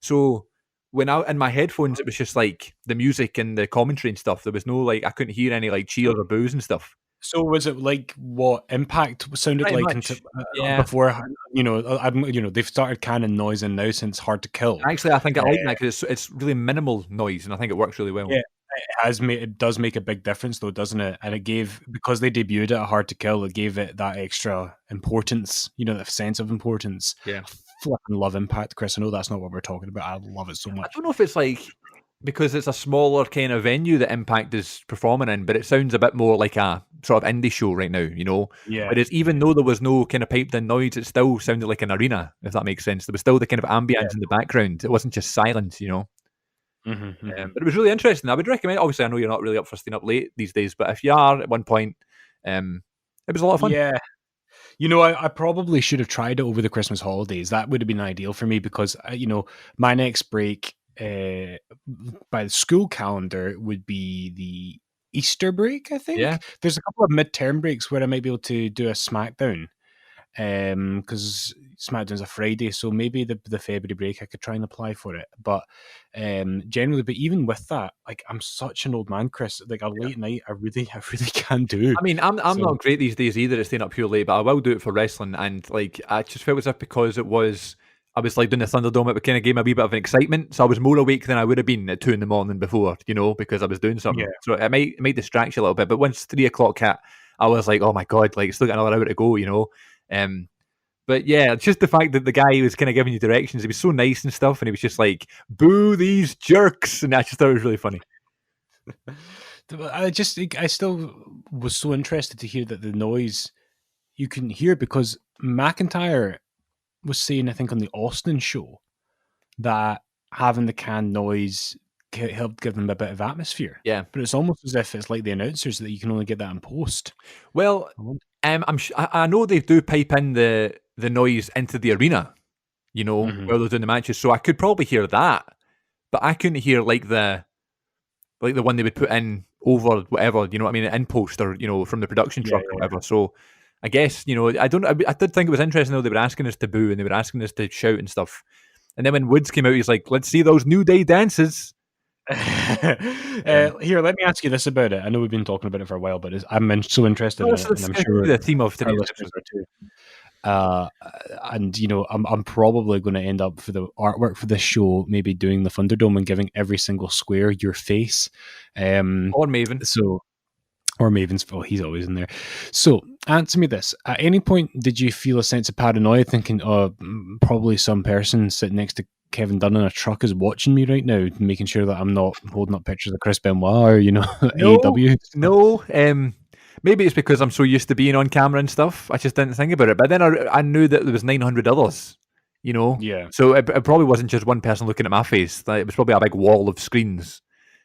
Speaker 3: So when I in my headphones, it was just like the music and the commentary and stuff. There was no I couldn't hear any cheers or boos and stuff.
Speaker 2: So was it like what Impact sounded
Speaker 3: Pretty
Speaker 2: like
Speaker 3: much. Yeah.
Speaker 2: before? They've started canning noise in now since Hard to Kill.
Speaker 3: Actually, I think I like that because it's really minimal noise, and I think it works really well.
Speaker 2: Yeah, it does make a big difference though, doesn't it? And it gave, because they debuted it at Hard to Kill, it gave it that extra importance. The sense of importance.
Speaker 3: Yeah.
Speaker 2: I flipping love Impact, Chris. I know that's not what we're talking about. I love it so much.
Speaker 3: I don't know if it's because it's a smaller kind of venue that Impact is performing in, but it sounds a bit more like a sort of indie show right now,
Speaker 2: Yeah.
Speaker 3: Whereas even though there was no kind of piped in noise, it still sounded like an arena, if that makes sense. There was still the kind of ambience in the background. It wasn't just silence,
Speaker 2: Mm-hmm.
Speaker 3: But it was really interesting. I would recommend. Obviously, I know you're not really up for staying up late these days, but if you are at one point, it was a lot of fun.
Speaker 2: Yeah. I probably should have tried it over the Christmas holidays. That would have been ideal for me because, my next break by the school calendar would be the Easter break, I think.
Speaker 3: Yeah.
Speaker 2: There's a couple of midterm breaks where I might be able to do a SmackDown. Because SmackDown's a Friday, so maybe the February break I could try and apply for it. But generally, but even with that, I'm such an old man, Chris. A late night, I really can't do.
Speaker 3: I mean, I'm not great these days either at staying up pure late, but I will do it for wrestling. And I just felt as if because I was doing the Thunderdome, it kind of gave me a wee bit of an excitement. So I was more awake than I would have been at 2 a.m. before, because I was doing something. Yeah. So it might distract you a little bit. But once 3 o'clock hit, I was like, oh my God, still got another hour to go, But yeah, just the fact that the guy was kind of giving you directions, he was so nice and stuff, and he was just like, boo these jerks, and I just thought it was really funny.
Speaker 2: I still was so interested to hear that the noise you couldn't hear, because McIntyre was saying, I think on the Austin show, that having the canned noise helped give them a bit of atmosphere.
Speaker 3: Yeah.
Speaker 2: But it's almost as if it's like the announcers that you can only get that in post.
Speaker 3: Well, I know they do pipe in the noise into the arena,
Speaker 2: Mm-hmm.
Speaker 3: while they're doing the matches. So I could probably hear that, but I couldn't hear the one they would put in over whatever, in post or from the production truck or whatever. So I guess I did think it was interesting though. They were asking us to boo and they were asking us to shout and stuff. And then when Woods came out, he's like, "Let's see those New Day dances."
Speaker 2: Here, let me ask you this about it. I know we've been talking about it for a while, but I'm so interested in it, and I'm sure
Speaker 3: the theme of today's
Speaker 2: listeners are too. I'm probably going to end up for the artwork for this show, maybe doing the Thunderdome and giving every single square your face,
Speaker 3: or Maven.
Speaker 2: Or Maven's. Oh, he's always in there. So, answer me this: at any point, did you feel a sense of paranoia, thinking, "Oh, probably some person sitting next to Kevin Dunn in a truck is watching me right now, making sure that I'm not holding up pictures of Chris Benoit or AEW"?
Speaker 3: No. Maybe it's because I'm so used to being on camera and stuff. I just didn't think about it. But then I knew that there was 900 others.
Speaker 2: Yeah.
Speaker 3: So it probably wasn't just one person looking at my face. It was probably a big wall of screens,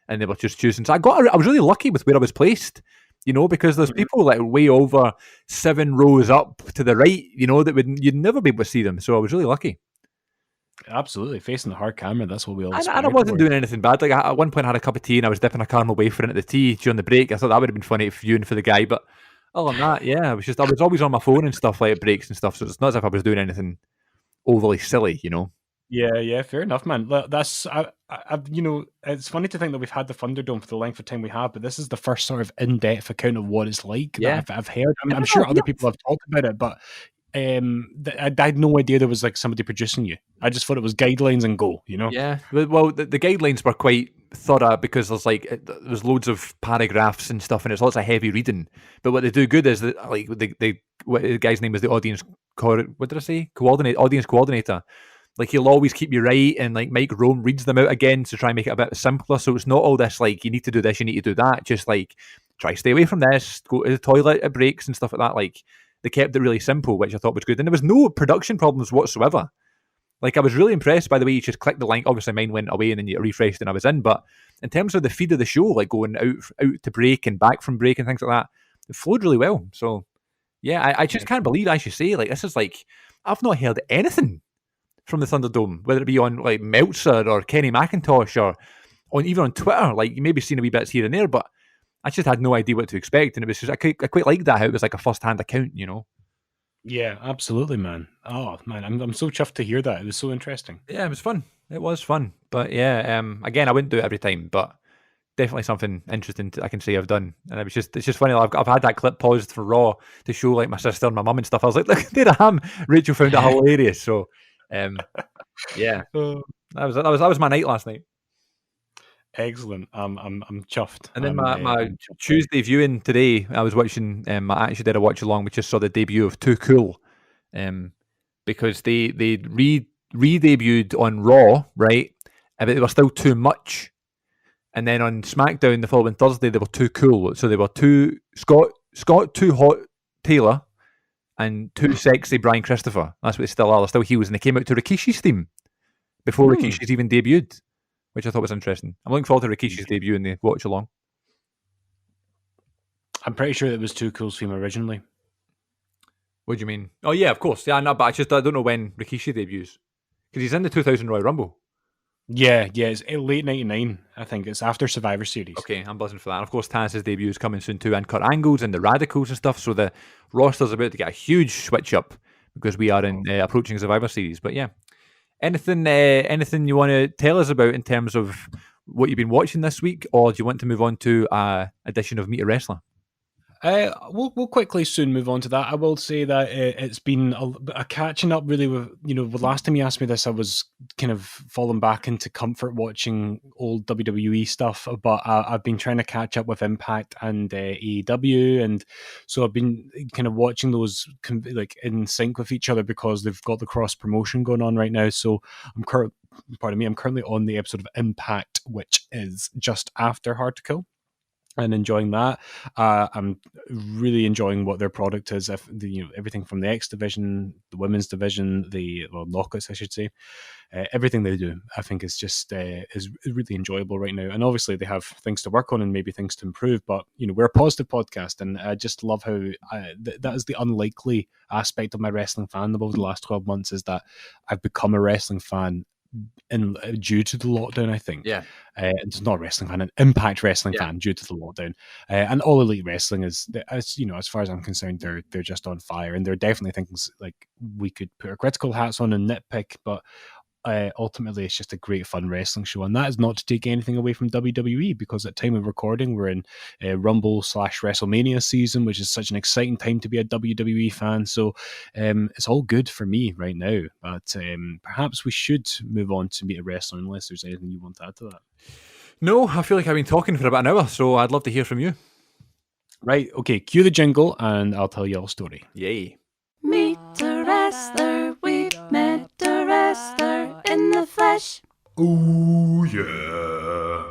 Speaker 3: and they were just choosing. So I was really lucky with where I was placed. Because there's people way over 7 rows up to the right, that you'd never be able to see them. So I was really lucky.
Speaker 2: Absolutely, facing the hard camera. That's what we all.
Speaker 3: And I wasn't doing anything bad. At one point, I had a cup of tea and I was dipping a caramel wafer into the tea during the break. I thought that would have been funny viewing for the guy, but other than that, yeah, I was always on my phone and stuff at breaks and stuff. So it's not as if I was doing anything overly silly,
Speaker 2: Yeah, fair enough, man. That's it's funny to think that we've had the Thunderdome for the length of time we have, but this is the first sort of in-depth account of what it's like that I've heard. I'm sure other people have talked about it, but I had no idea there was somebody producing you. I just thought it was guidelines and go,
Speaker 3: Yeah, well, the guidelines were quite thorough because there's loads of paragraphs and stuff, and it's lots of heavy reading. But what they do good is that the guy's name is the audience audience coordinator. He'll always keep you right, and Mike Rome reads them out again to try and make it a bit simpler. So it's not all this you need to do this, you need to do that. Just try stay away from this, go to the toilet at breaks and stuff like that. They kept it really simple, which I thought was good. And there was no production problems whatsoever. I was really impressed by the way you just clicked the link. Obviously, mine went away and then you refreshed and I was in. But in terms of the feed of the show, going out to break and back from break and things like that, it flowed really well. So yeah, I just can't believe I should say like this is like I've not heard anything from the Thunderdome, whether it be on like Meltzer or Kenny McIntosh or on even on Twitter. Like you maybe seen a wee bits here and there, but I just had no idea what to expect, and it was just I quite like that how it was like a first hand account, you know.
Speaker 2: Yeah, absolutely, man. Oh man, I'm so chuffed to hear that. It was so interesting.
Speaker 3: Yeah, it was fun. It was fun, but yeah, again, I wouldn't do it every time, but definitely something interesting I can say I've done. And it's just funny. I've had that clip paused for Raw to show like my sister and my mum and stuff. I was like, look, there I am. Rachel found it hilarious. So, yeah, that was my night last night.
Speaker 2: Excellent. I'm chuffed.
Speaker 3: And then
Speaker 2: I'm
Speaker 3: my
Speaker 2: chuffed.
Speaker 3: Tuesday viewing today, I was watching. I actually did a watch along. We just saw the debut of Too Cool, because they re-debuted on Raw, right? But they were still too much. And then on SmackDown the following Thursday, they were Too Cool. So they were too Scott Too Hot Taylor and Too Sexy Brian Christopher. That's what they still are. They're still heels, and they came out to Rikishi's theme before Rikishi's even debuted, which I thought was interesting. I'm looking forward to Rikishi's debut in the watch along.
Speaker 2: I'm pretty sure it was Too Cool's theme originally.
Speaker 3: What do you mean? Oh yeah, of course. Yeah, no, but I don't know when Rikishi debuts because he's in the 2000 Royal Rumble.
Speaker 2: Yeah, it's late 99, I think. It's after Survivor Series.
Speaker 3: Okay, I'm buzzing for that. And of course, Taz's debut is coming soon too, and Kurt Angle's and the Radicals and stuff. So the roster's about to get a huge switch up because we are in approaching Survivor Series. But yeah, anything you want to tell us about in terms of what you've been watching this week, or do you want to move on to a edition of Meet a Wrestler?
Speaker 2: We'll quickly soon move on to that. I will say that it's been a catching up really with, the last time you asked me this, I was kind of falling back into comfort watching old WWE stuff, but I've been trying to catch up with Impact and AEW, and so I've been kind of watching those like in sync with each other because they've got the cross promotion going on right now. So I'm currently on the episode of Impact, which is just after Hard to Kill, and enjoying that. I'm really enjoying what their product is. Everything from the X division, the women's division, the knockouts, I should say. Everything they do, I think, is just is really enjoyable right now. And obviously, they have things to work on and maybe things to improve. But we're a positive podcast, and I just love how that is the unlikely aspect of my wrestling fandom over the last 12 months, is that I've become a wrestling fan due to the lockdown, I think.
Speaker 3: Yeah.
Speaker 2: It's not a wrestling fan, an Impact Wrestling fan due to the lockdown. And All Elite Wrestling is, as far as I'm concerned, they're just on fire, and they're definitely things like we could put our critical hats on and nitpick, but ultimately it's just a great fun wrestling show. And that is not to take anything away from WWE, because at time of recording we're in Rumble/WrestleMania season, which is such an exciting time to be a WWE fan. So it's all good for me right now, but perhaps we should move on to Meet a Wrestler, unless there's anything you want to add to that.
Speaker 3: No, I feel like I've been talking for about an hour, so I'd love to hear from you.
Speaker 2: Right, okay, cue the jingle and I'll tell you all a story.
Speaker 3: Yay.
Speaker 4: Meet a wrestler, we've met a wrestler in the flesh.
Speaker 1: Ooh, yeah.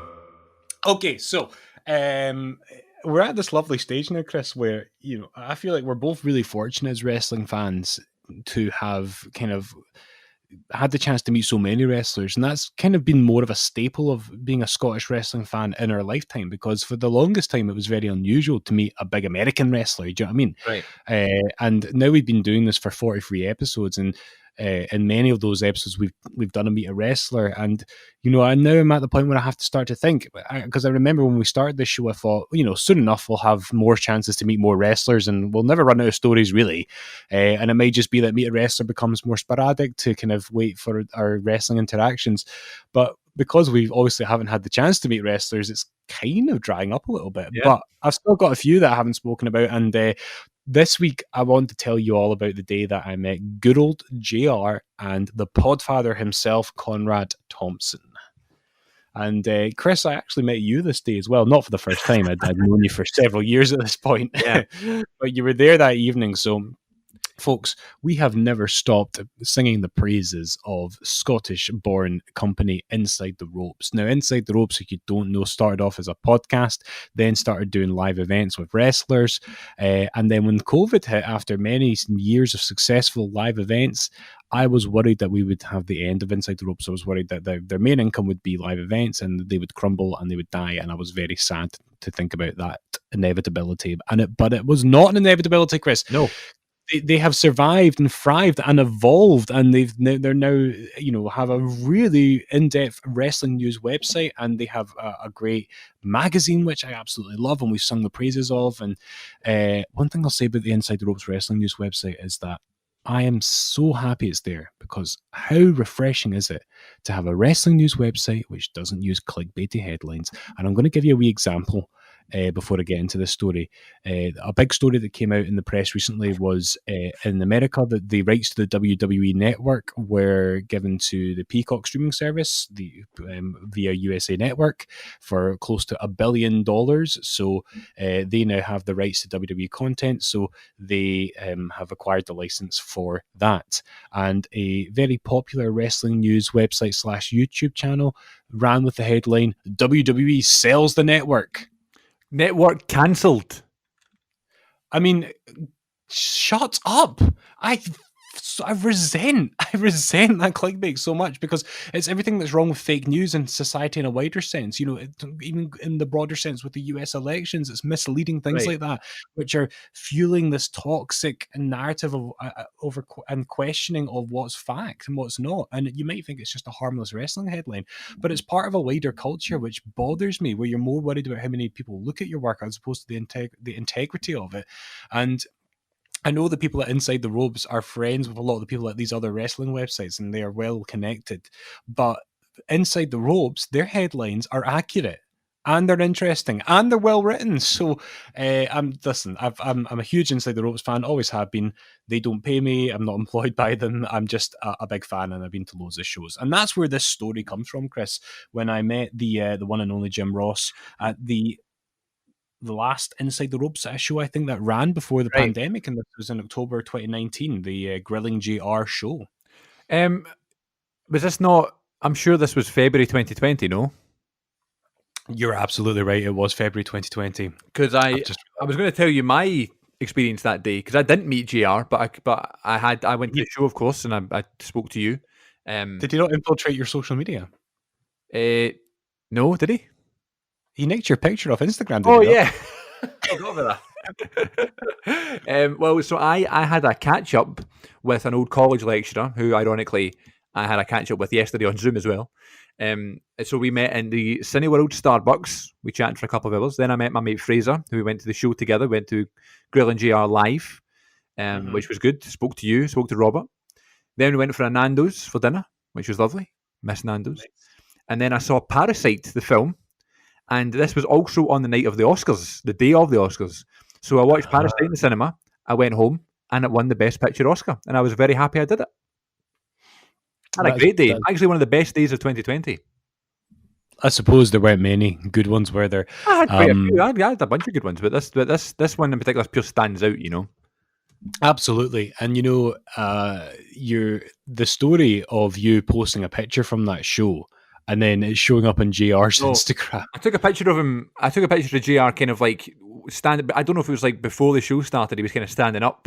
Speaker 2: Okay, so we're at this lovely stage now, Chris, where I feel like we're both really fortunate as wrestling fans to have kind of had the chance to meet so many wrestlers, and that's kind of been more of a staple of being a Scottish wrestling fan in our lifetime, because for the longest time it was very unusual to meet a big American wrestler. Do you know what I mean?
Speaker 3: Right.
Speaker 2: And now we've been doing this for 43 episodes, and in many of those episodes we've done a Meet a Wrestler, and now I'm at the point where I have to start to think, because I remember when we started this show I thought, soon enough we'll have more chances to meet more wrestlers and we'll never run out of stories really, and it may just be that Meet a Wrestler becomes more sporadic to kind of wait for our wrestling interactions. But because we obviously haven't had the chance to meet wrestlers, it's kind of drying up a little bit.
Speaker 3: Yeah.
Speaker 2: But I've still got a few that I haven't spoken about, and this week, I want to tell you all about the day that I met good old JR and the podfather himself, Conrad Thompson. And Chris, I actually met you this day as well. Not for the first time. I'd known you for several years at this point.
Speaker 3: Yeah.
Speaker 2: But you were there that evening. So, folks, we have never stopped singing the praises of Scottish-born company Inside the Ropes. Now, Inside the Ropes, if you don't know, started off as a podcast, then started doing live events with wrestlers. And then when COVID hit, after many years of successful live events, I was worried that we would have the end of Inside the Ropes. I was worried that their main income would be live events and they would crumble and they would die. And I was very sad to think about that inevitability, but it was not an inevitability, Chris.
Speaker 3: No.
Speaker 2: They have survived and thrived and evolved, and they're now have a really in-depth wrestling news website, and they have a great magazine which I absolutely love, and we've sung the praises of. And one thing I'll say about the Inside the Ropes wrestling news website is that I am so happy it's there, because how refreshing is it to have a wrestling news website which doesn't use clickbaity headlines? And I'm going to give you a wee example before I get into this story. A big story that came out in the press recently was in America that the rights to the WWE Network were given to the Peacock streaming service via USA Network for close to $1 billion. So they now have the rights to WWE content, so they have acquired the license for that. And a very popular wrestling news website / YouTube channel ran with the headline, WWE sells the network.
Speaker 3: Network cancelled.
Speaker 2: I mean, shut up. I resent that clickbait so much, because it's everything that's wrong with fake news in society in a wider sense. Even in the broader sense with the US elections, it's misleading things like that, which are fueling this toxic narrative of over and questioning of what's fact and what's not. And you might think it's just a harmless wrestling headline, but it's part of a wider culture which bothers me, where you're more worried about how many people look at your work as opposed to the integrity of it. And I know the people at Inside the Ropes are friends with a lot of the people at these other wrestling websites, and they are well connected. But Inside the Ropes, their headlines are accurate, and they're interesting, and they're well written. So, I'm a huge Inside the Ropes fan. Always have been. They don't pay me. I'm not employed by them. I'm just a big fan, and I've been to loads of shows. And that's where this story comes from, Chris. When I met the one and only Jim Ross at the last Inside the Ropes show, I think, that ran before the pandemic, and this was in October 2019, the Grilling JR show.
Speaker 3: Was this not, I'm sure this was February 2020, no?
Speaker 2: You're absolutely right, it was February 2020.
Speaker 3: Because I was going to tell you my experience that day, because I didn't meet JR, but I went to the show, of course, and I spoke to you.
Speaker 2: Did he not infiltrate your social media?
Speaker 3: No, did he?
Speaker 2: He nicked your picture off Instagram.
Speaker 3: Yeah. I forgot about that. Well, so I had a catch up with an old college lecturer who, ironically, I had a catch up with yesterday on Zoom as well. So we met in the Cineworld Starbucks. We chatted for a couple of hours. Then I met my mate Fraser, who we went to the show together. Went to Grill and JR live, which was good. Spoke to you. Spoke to Robert. Then we went for a Nando's for dinner, which was lovely. Miss Nando's. Nice. And then I saw Parasite, the film. And this was also on the night of the Oscars, the day of the Oscars. So I watched Parasite in the cinema. I went home, and it won the Best Picture Oscar. And I was very happy I did it. I had a great day. Actually, one of the best days of 2020.
Speaker 2: I suppose there weren't many good ones, were there?
Speaker 3: I had quite a few. I had a bunch of good ones, but this one in particular pure stands out,
Speaker 2: Absolutely. And the story of you posting a picture from that show, and then it's showing up on JR's Instagram.
Speaker 3: I took a picture of him. I took a picture of JR kind of like standing. I don't know if it was like before the show started. He was kind of standing up.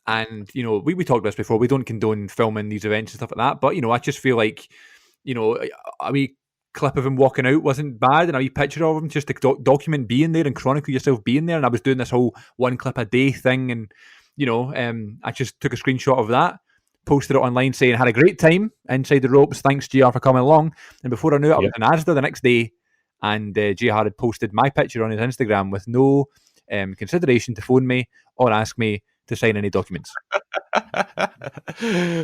Speaker 3: And, we talked about this before. We don't condone filming these events and stuff like that. But, I just feel like, a wee clip of him walking out wasn't bad. And a wee picture of him just to document being there and chronicle yourself being there. And I was doing this whole one clip a day thing. And, I just took a screenshot of that. Posted it online saying, had a great time Inside the Ropes. Thanks, JR, for coming along. And before I knew it, I was in Asda the next day. And JR had posted my picture on his Instagram with no consideration to phone me or ask me to sign any documents.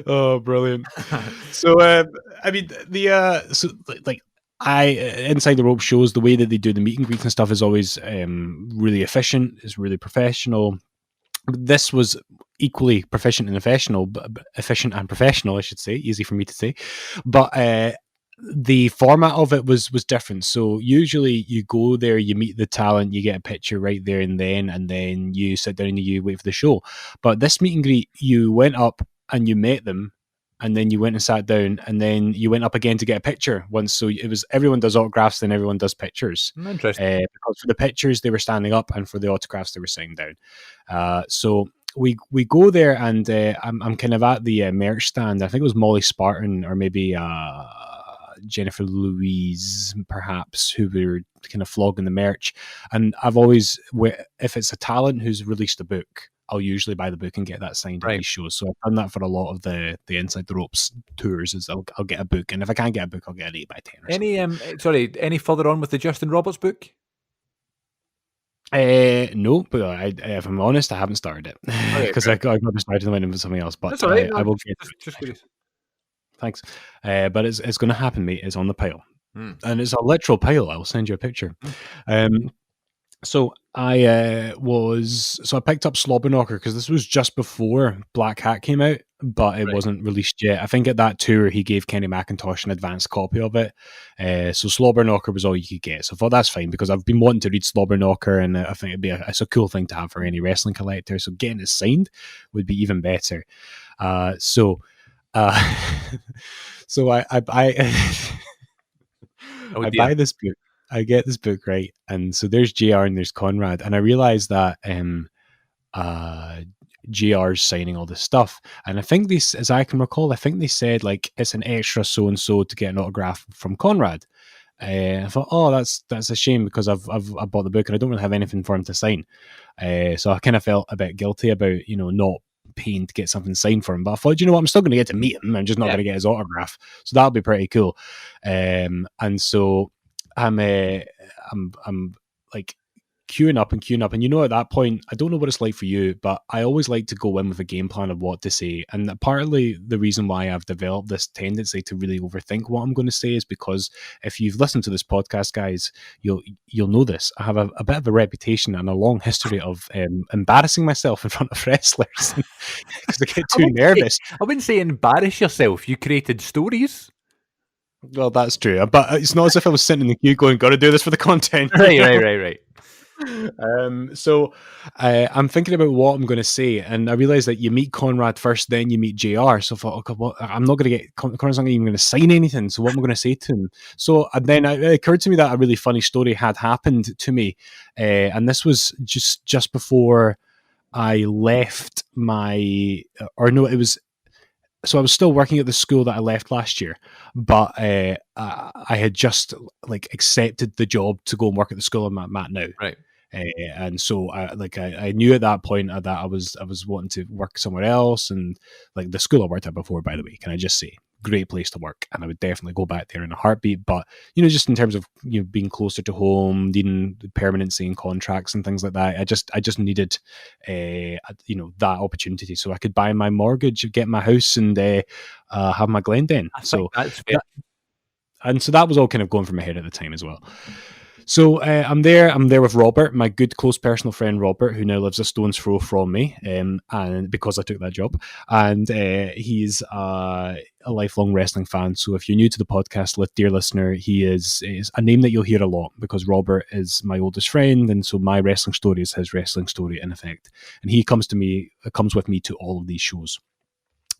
Speaker 2: Oh, brilliant. So, Inside the Ropes shows, the way that they do the meet and greets and stuff is always really efficient, is really professional. This was equally efficient and professional, I should say. Easy for me to say. But the format of it was different. So usually you go there, you meet the talent, you get a picture right there and then you sit down and you wait for the show. But this meet and greet, you went up and you met them, and then you went and sat down, and then you went up again to get a picture once. So it was, everyone does autographs, then everyone does pictures.
Speaker 3: Interesting.
Speaker 2: Because for the pictures they were standing up, and for the autographs they were sitting down. So we go there, and I'm kind of at the merch stand. I think it was Molly Spartan, or maybe Jennifer Louise, perhaps, who were kind of flogging the merch. And I've always, if it's a talent who's released a book, I'll usually buy the book and get that signed at these shows. So I've done that for a lot of the Inside the Ropes tours. Is I'll get a book, and if I can't get a book, I'll get an 8x10.
Speaker 3: Any further on with the Justin Roberts book?
Speaker 2: No, but if I'm honest, I haven't started it because I got distracted and went into something else. But
Speaker 3: that's all right.
Speaker 2: I will get
Speaker 3: just curious.
Speaker 2: Thanks. But it's going to happen, mate. It's on the pile, and it's a literal pile. I'll send you a picture. So I picked up Slobberknocker because this was just before Black Hat came out, but it wasn't released yet. I think at that tour he gave Kenny McIntosh an advanced copy of it. So Slobberknocker was all you could get. So I thought that's fine because I've been wanting to read Slobberknocker, and I think it's a cool thing to have for any wrestling collector. So getting it signed would be even better. So I buy this book. I get this book, right? And so there's JR and there's Conrad. And I realized that JR's signing all this stuff. And I think these, as I can recall, I think they said like it's an extra so-and-so to get an autograph from Conrad. I thought, oh, that's a shame because I bought the book and I don't really have anything for him to sign. So I kind of felt a bit guilty about, not paying to get something signed for him. But I thought, I'm still going to get to meet him. I'm just not going to get his autograph. So that'll be pretty cool. And so I'm like queuing up, and at that point, I don't know what it's like for you, but I always like to go in with a game plan of what to say. And partly the reason why I've developed this tendency to really overthink what I'm going to say is because if you've listened to this podcast, guys, you'll know this. I have a bit of a reputation and a long history of embarrassing myself in front of wrestlers because I get too nervous.
Speaker 3: I wouldn't say embarrass yourself. You created stories.
Speaker 2: Well, that's true, but it's not as if I was sitting in the queue going, "Got to do this for the content."
Speaker 3: Right.
Speaker 2: So I'm thinking about what I'm going to say, and I realized that you meet Conrad first, then you meet JR. So I thought, okay, well, I'm not going to get Conrad's not even going to sign anything. So what am I going to say to him? So then it occurred to me that a really funny story had happened to me, and this was just before I left it was. So I was still working at the school that I left last year, but I had just accepted the job to go and work at the school I'm at now.
Speaker 3: Right.
Speaker 2: And so I knew at that point that I was wanting to work somewhere else, and the school I worked at before, by the way, can I just say, great place to work, and I would definitely go back there in a heartbeat. But just in terms of being closer to home, needing permanency in contracts and things like that, I just needed that opportunity so I could buy my mortgage, get my house, and have my Glen Den. So that's fair. And so that was all kind of going through my head at the time as well. So I'm there with Robert, my good close personal friend Robert, who now lives a stone's throw from me, and because I took that job, and he's a lifelong wrestling fan. So if you're new to the podcast, dear listener, he is a name that you'll hear a lot because Robert is my oldest friend, and so my wrestling story is his wrestling story in effect, and he comes with me to all of these shows.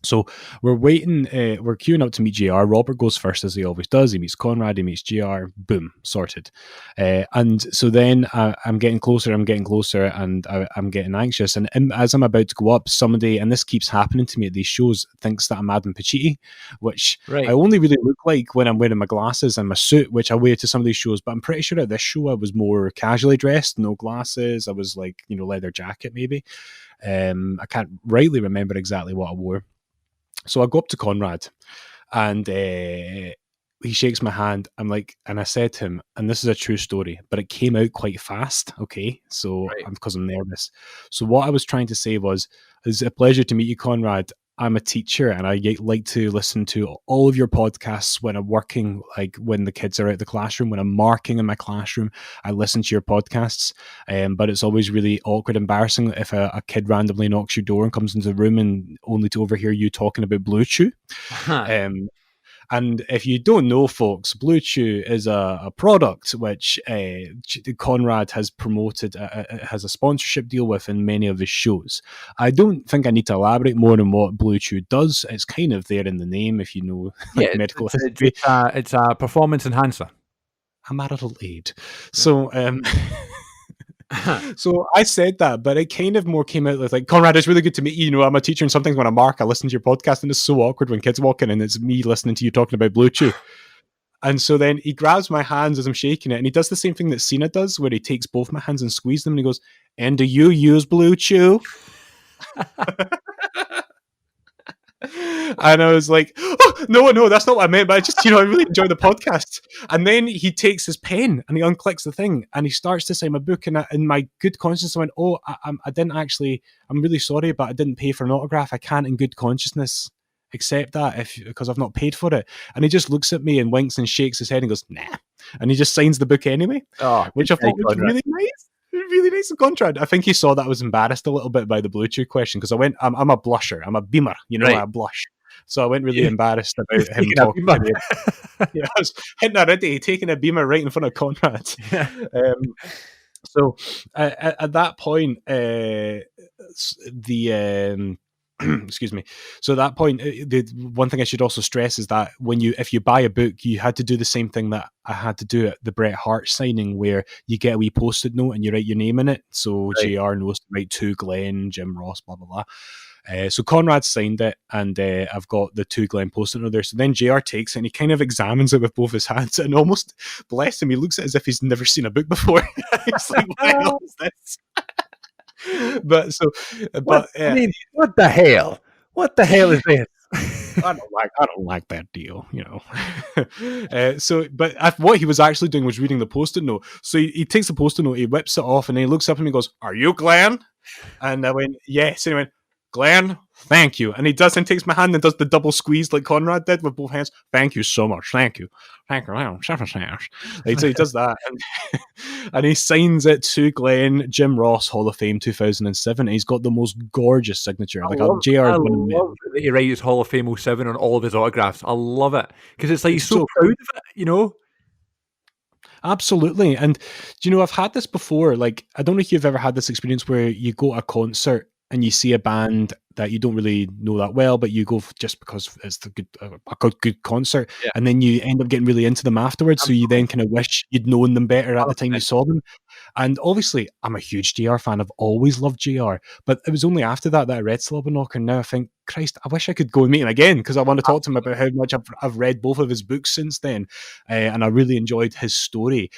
Speaker 2: So we're waiting, we're queuing up to meet JR. Robert goes first, as he always does. He meets Conrad, he meets JR, boom, sorted. And so then I'm getting closer, and I'm getting anxious. And as I'm about to go up, somebody, and this keeps happening to me at these shows, thinks that I'm Adam Pacitti, which I only really look like when I'm wearing my glasses and my suit, which I wear to some of these shows. But I'm pretty sure at this show I was more casually dressed, no glasses. I was leather jacket maybe. I can't rightly remember exactly what I wore. So I go up to Conrad, and he shakes my hand. And I said to him, and this is a true story, but it came out quite fast. Okay, so because I'm nervous. So what I was trying to say was, it's a pleasure to meet you, Conrad. I'm a teacher, and I like to listen to all of your podcasts when I'm working, when the kids are out of the classroom, when I'm marking in my classroom, I listen to your podcasts. But it's always really awkward, embarrassing if a kid randomly knocks your door and comes into the room and only to overhear you talking about Blue Chew. And if you don't know, folks, Blue Chew is a product which Conrad has promoted, has a sponsorship deal with in many of his shows. I don't think I need to elaborate more on what Blue Chew does. It's kind of there in the name, if you know medical history.
Speaker 3: It's a performance enhancer.
Speaker 2: A marital aid. So, so I said that, but it kind of more came out with Conrad, it's really good to meet you. I'm a teacher, and sometimes when I mark, I listen to your podcast, and it's so awkward when kids walk in and it's me listening to you talking about Blue Chew. And so then he grabs my hands as I'm shaking it, and he does the same thing that Cena does, where he takes both my hands and squeezes them, and he goes, "And do you use Blue Chew?" And I was like, oh, no, that's not what I meant. But I just, I really enjoy the podcast. And then he takes his pen and he unclicks the thing and he starts to sign my book. And in my good conscience, I went, oh, I didn't actually, I'm really sorry, but I didn't pay for an autograph. I can't in good consciousness accept that because I've not paid for it. And he just looks at me and winks and shakes his head and goes, nah. And he just signs the book anyway, which I thought was really nice. Really nice of Conrad. I think he saw that I was embarrassed a little bit by the Blue Chew question because I went, I'm a blusher. I'm a beamer. I blush. So I went really embarrassed about him talking to me. I was hitting already, taking a beamer right in front of Conrad.
Speaker 3: Yeah.
Speaker 2: So at that point, excuse me. So at that point, the one thing I should also stress is that if you buy a book, you had to do the same thing that I had to do at the Bret Hart signing, where you get a wee post-it note and you write your name in it. So JR knows to write to Glen, Jim Ross, blah, blah, blah. So Conrad signed it, and I've got the to Glen post-it note there. So then JR takes it and he kind of examines it with both his hands, and almost, bless him, he looks at it as if he's never seen a book before. He's like, what the hell is this?
Speaker 3: I mean, what the hell? What the hell is this?
Speaker 2: I don't like that deal, what he was actually doing was reading the post-it note. So he takes the post-it note, he whips it off, and then he looks up at me and goes, "Are you Glen?" And I went, "Yes." And he went, "Glen, thank you." And he does, and takes my hand and does the double squeeze like Conrad did with both hands. "Thank you so much. Thank you. Thank you." So he does that. And he signs it to Glen, Jim Ross, Hall of Fame 2007. And he's got the most gorgeous signature.
Speaker 3: I love that he writes Hall of Fame 07 on all of his autographs. I love it. Because it's like he's so proud of it,
Speaker 2: Absolutely. And, I've had this before. Like, I don't know if you've ever had this experience where you go to a concert and you see a band that you don't really know that well, but you go just because it's a good concert, and then you end up getting really into them afterwards. So you then kind of wish you'd known them better at the time you saw them. And obviously, I'm a huge JR fan. I've always loved JR, but it was only after that I read Slobberknocker, and now I think, Christ, I wish I could go and meet him again because I want to talk to him about how much I've read both of his books since then, and I really enjoyed his story.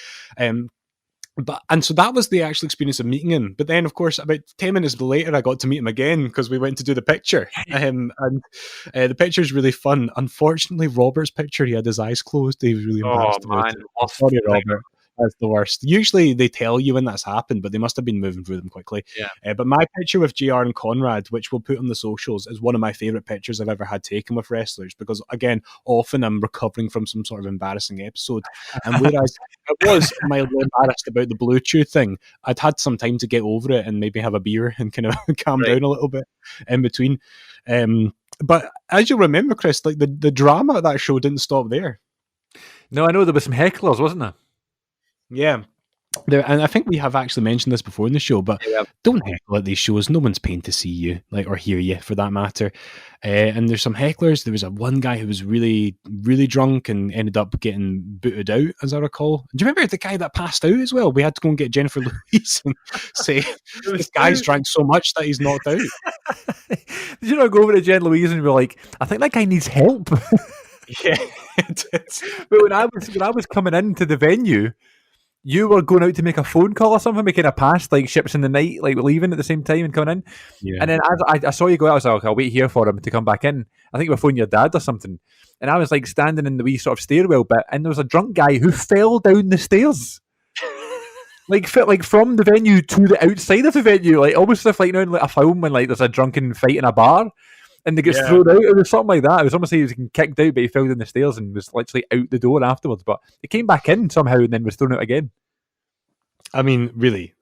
Speaker 2: So that was the actual experience of meeting him. But then, of course, about 10 minutes later, I got to meet him again because we went to do the picture. The picture is really fun. Unfortunately, Robert's picture, he had his eyes closed. He was really embarrassed about it. Sorry, Robert. That's the worst. Usually they tell you when that's happened, but they must have been moving through them quickly. Yeah. But my picture with JR and Conrad, which we'll put on the socials, is one of my favourite pictures I've ever had taken with wrestlers because, again, often I'm recovering from some sort of embarrassing episode. And whereas I was mildly embarrassed about the Blue Chew thing, I'd had some time to get over it and maybe have a beer and kind of calm down a little bit in between. But as you'll remember, Chris, like the drama of that show didn't stop there.
Speaker 3: No, I know there were some hecklers, wasn't there?
Speaker 2: Yeah. And I think we have actually mentioned this before in the show, but don't heckle at these shows. No one's paying to see you, or hear you, for that matter. And there's some hecklers. There was one guy who was really, really drunk and ended up getting booted out, as I recall. Do you remember the guy that passed out as well? We had to go and get Jennifer Louise and say, this guy's drank so much that he's knocked out.
Speaker 3: Did you not go over to Jen Louise and be like, I think that guy needs help?
Speaker 2: Yeah.
Speaker 3: But when I was coming into the venue, you were going out to make a phone call or something. We kind of passed like ships in the night, like leaving at the same time and coming in. Yeah. And then as I saw you go out, I was like, okay, I'll wait here for him to come back in. I think you were phoning your dad or something. And I was like standing in the wee sort of stairwell bit, and there was a drunk guy who fell down the stairs. like from the venue to the outside of the venue, like almost as if in like a film when like there's a drunken fight in a bar and they get thrown out. It was something like that. It was almost like he was kicked out, but he fell down the stairs and was literally out the door afterwards. But he came back in somehow and then was thrown out again.
Speaker 2: I mean, really,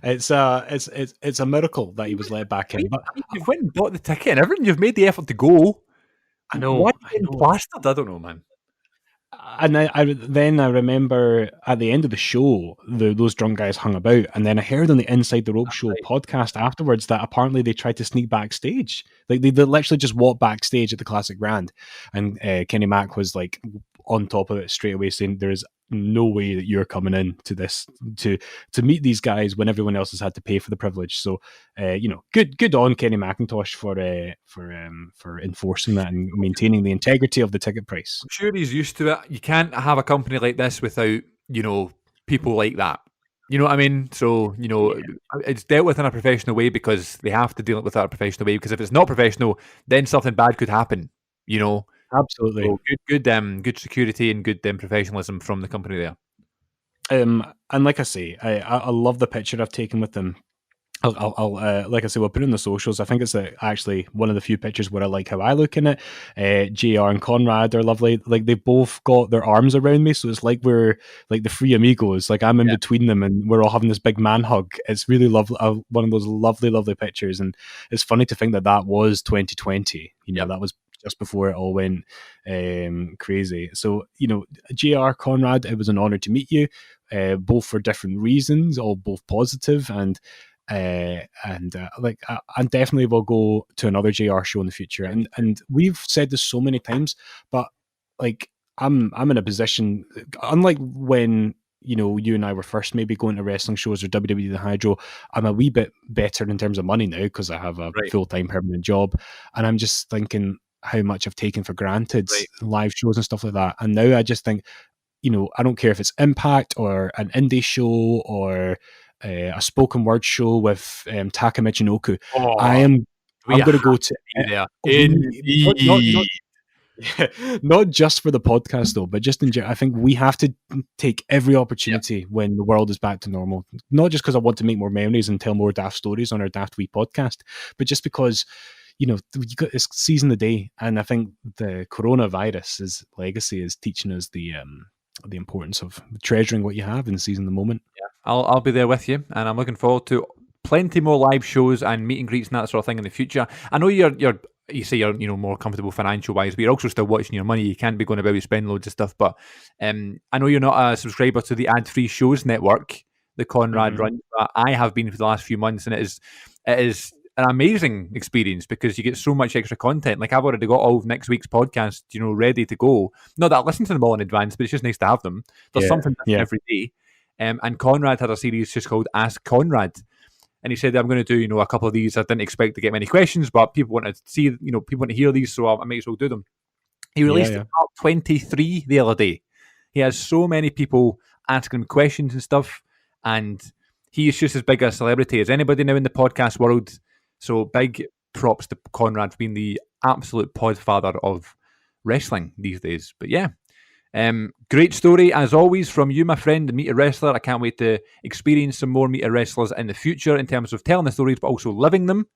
Speaker 2: it's a miracle that he was let back in. But
Speaker 3: you've went and bought the ticket and everything. You've made the effort to go.
Speaker 2: I know.
Speaker 3: Why plastered? I don't know, man.
Speaker 2: And I remember at the end of the show, those drunk guys hung about, and then I heard on the Inside the Rope Show podcast afterwards that apparently they tried to sneak backstage. Like they literally just walked backstage at the Classic Grand, and Kenny Mack was like on top of it straight away, saying there is no way that you're coming in to this to meet these guys when everyone else has had to pay for the privilege. So, good on Kenny McIntosh for enforcing that and maintaining the integrity of the ticket price.
Speaker 3: I'm sure he's used to it. You can't have a company like this without, people like that. You know what I mean? So, it's dealt with in a professional way because they have to deal with it in a professional way, because if it's not professional, then something bad could happen,
Speaker 2: Absolutely.
Speaker 3: So good security and good professionalism from the company there.
Speaker 2: And like I say, I love the picture I've taken with them. I'll like I say, we'll put it in the socials. I think it's actually one of the few pictures where I like how I look in it. JR and Conrad are lovely. Like, they both got their arms around me, so it's like we're like the three amigos. Like, I'm in between them, and we're all having this big man hug. It's really lovely. One of those lovely pictures, and it's funny to think that was 2020. That was just before it all went crazy. So, JR, Conrad, it was an honor to meet you, both for different reasons, all both positive, and I definitely will go to another JR show in the future. And we've said this so many times, but like, I'm in a position, unlike when you and I were first maybe going to wrestling shows or WWE the Hydro, I'm a wee bit better in terms of money now because I have a full-time permanent job, and I'm just thinking how much I've taken for granted live shows and stuff like that. And now I just think, I don't care if it's Impact or an indie show or a spoken word show with Taka Michinoku. I'm going to go to not just for the podcast though, but just in general. I think we have to take every opportunity when the world is back to normal. Not just because I want to make more memories and tell more daft stories on our Daft Wee podcast, but just because it's seizing the day, and I think the coronavirus's legacy is teaching us the importance of treasuring what you have and seizing the moment.
Speaker 3: Yeah, I'll be there with you, and I'm looking forward to plenty more live shows and meet and greets and that sort of thing in the future. I know you say you're more comfortable financial wise, but you're also still watching your money. You can't be going about spending loads of stuff. But I know you're not a subscriber to the Ad Free Shows network, the Conrad runs, but I have been for the last few months, and it is an amazing experience because you get so much extra content. Like, I've already got all of next week's podcast, ready to go. Not that I listen to them all in advance, but it's just nice to have them. There's something every day. And Conrad had a series just called Ask Conrad. And he said, I'm going to do, a couple of these. I didn't expect to get many questions, but people want to see, people want to hear these, so I might as well do them. He released part 23 the other day. He has so many people asking him questions and stuff, and he is just as big a celebrity as anybody now in the podcast world. So big props to Conrad for being the absolute podfather of wrestling these days. But yeah, great story as always from you, my friend, the Meet a Wrestler. I can't wait to experience some more Meet a Wrestlers in the future in terms of telling the stories, but also living them.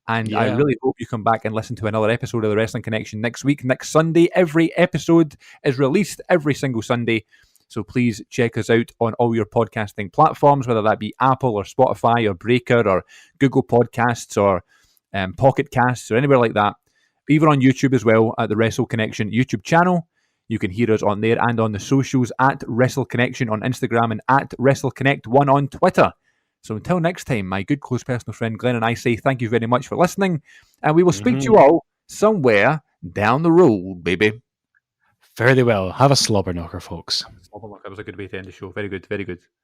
Speaker 3: And I really hope you come back and listen to another episode of the Wrestling Connection next week, next Sunday. Every episode is released every single Sunday. So please check us out on all your podcasting platforms, whether that be Apple or Spotify or Breaker or Google Podcasts or Pocket Casts or anywhere like that. Even on YouTube as well, at the Wrestle Connection YouTube channel. You can hear us on there and on the socials at Wrestle Connection on Instagram and at WrestleConnect1 on Twitter. So until next time, my good close personal friend Glen and I say thank you very much for listening, and we will speak to you all somewhere down the road, baby.
Speaker 2: Very well. Have a slobber knocker, folks.
Speaker 3: Slobber knocker was a good way to end the show. Very good, very good.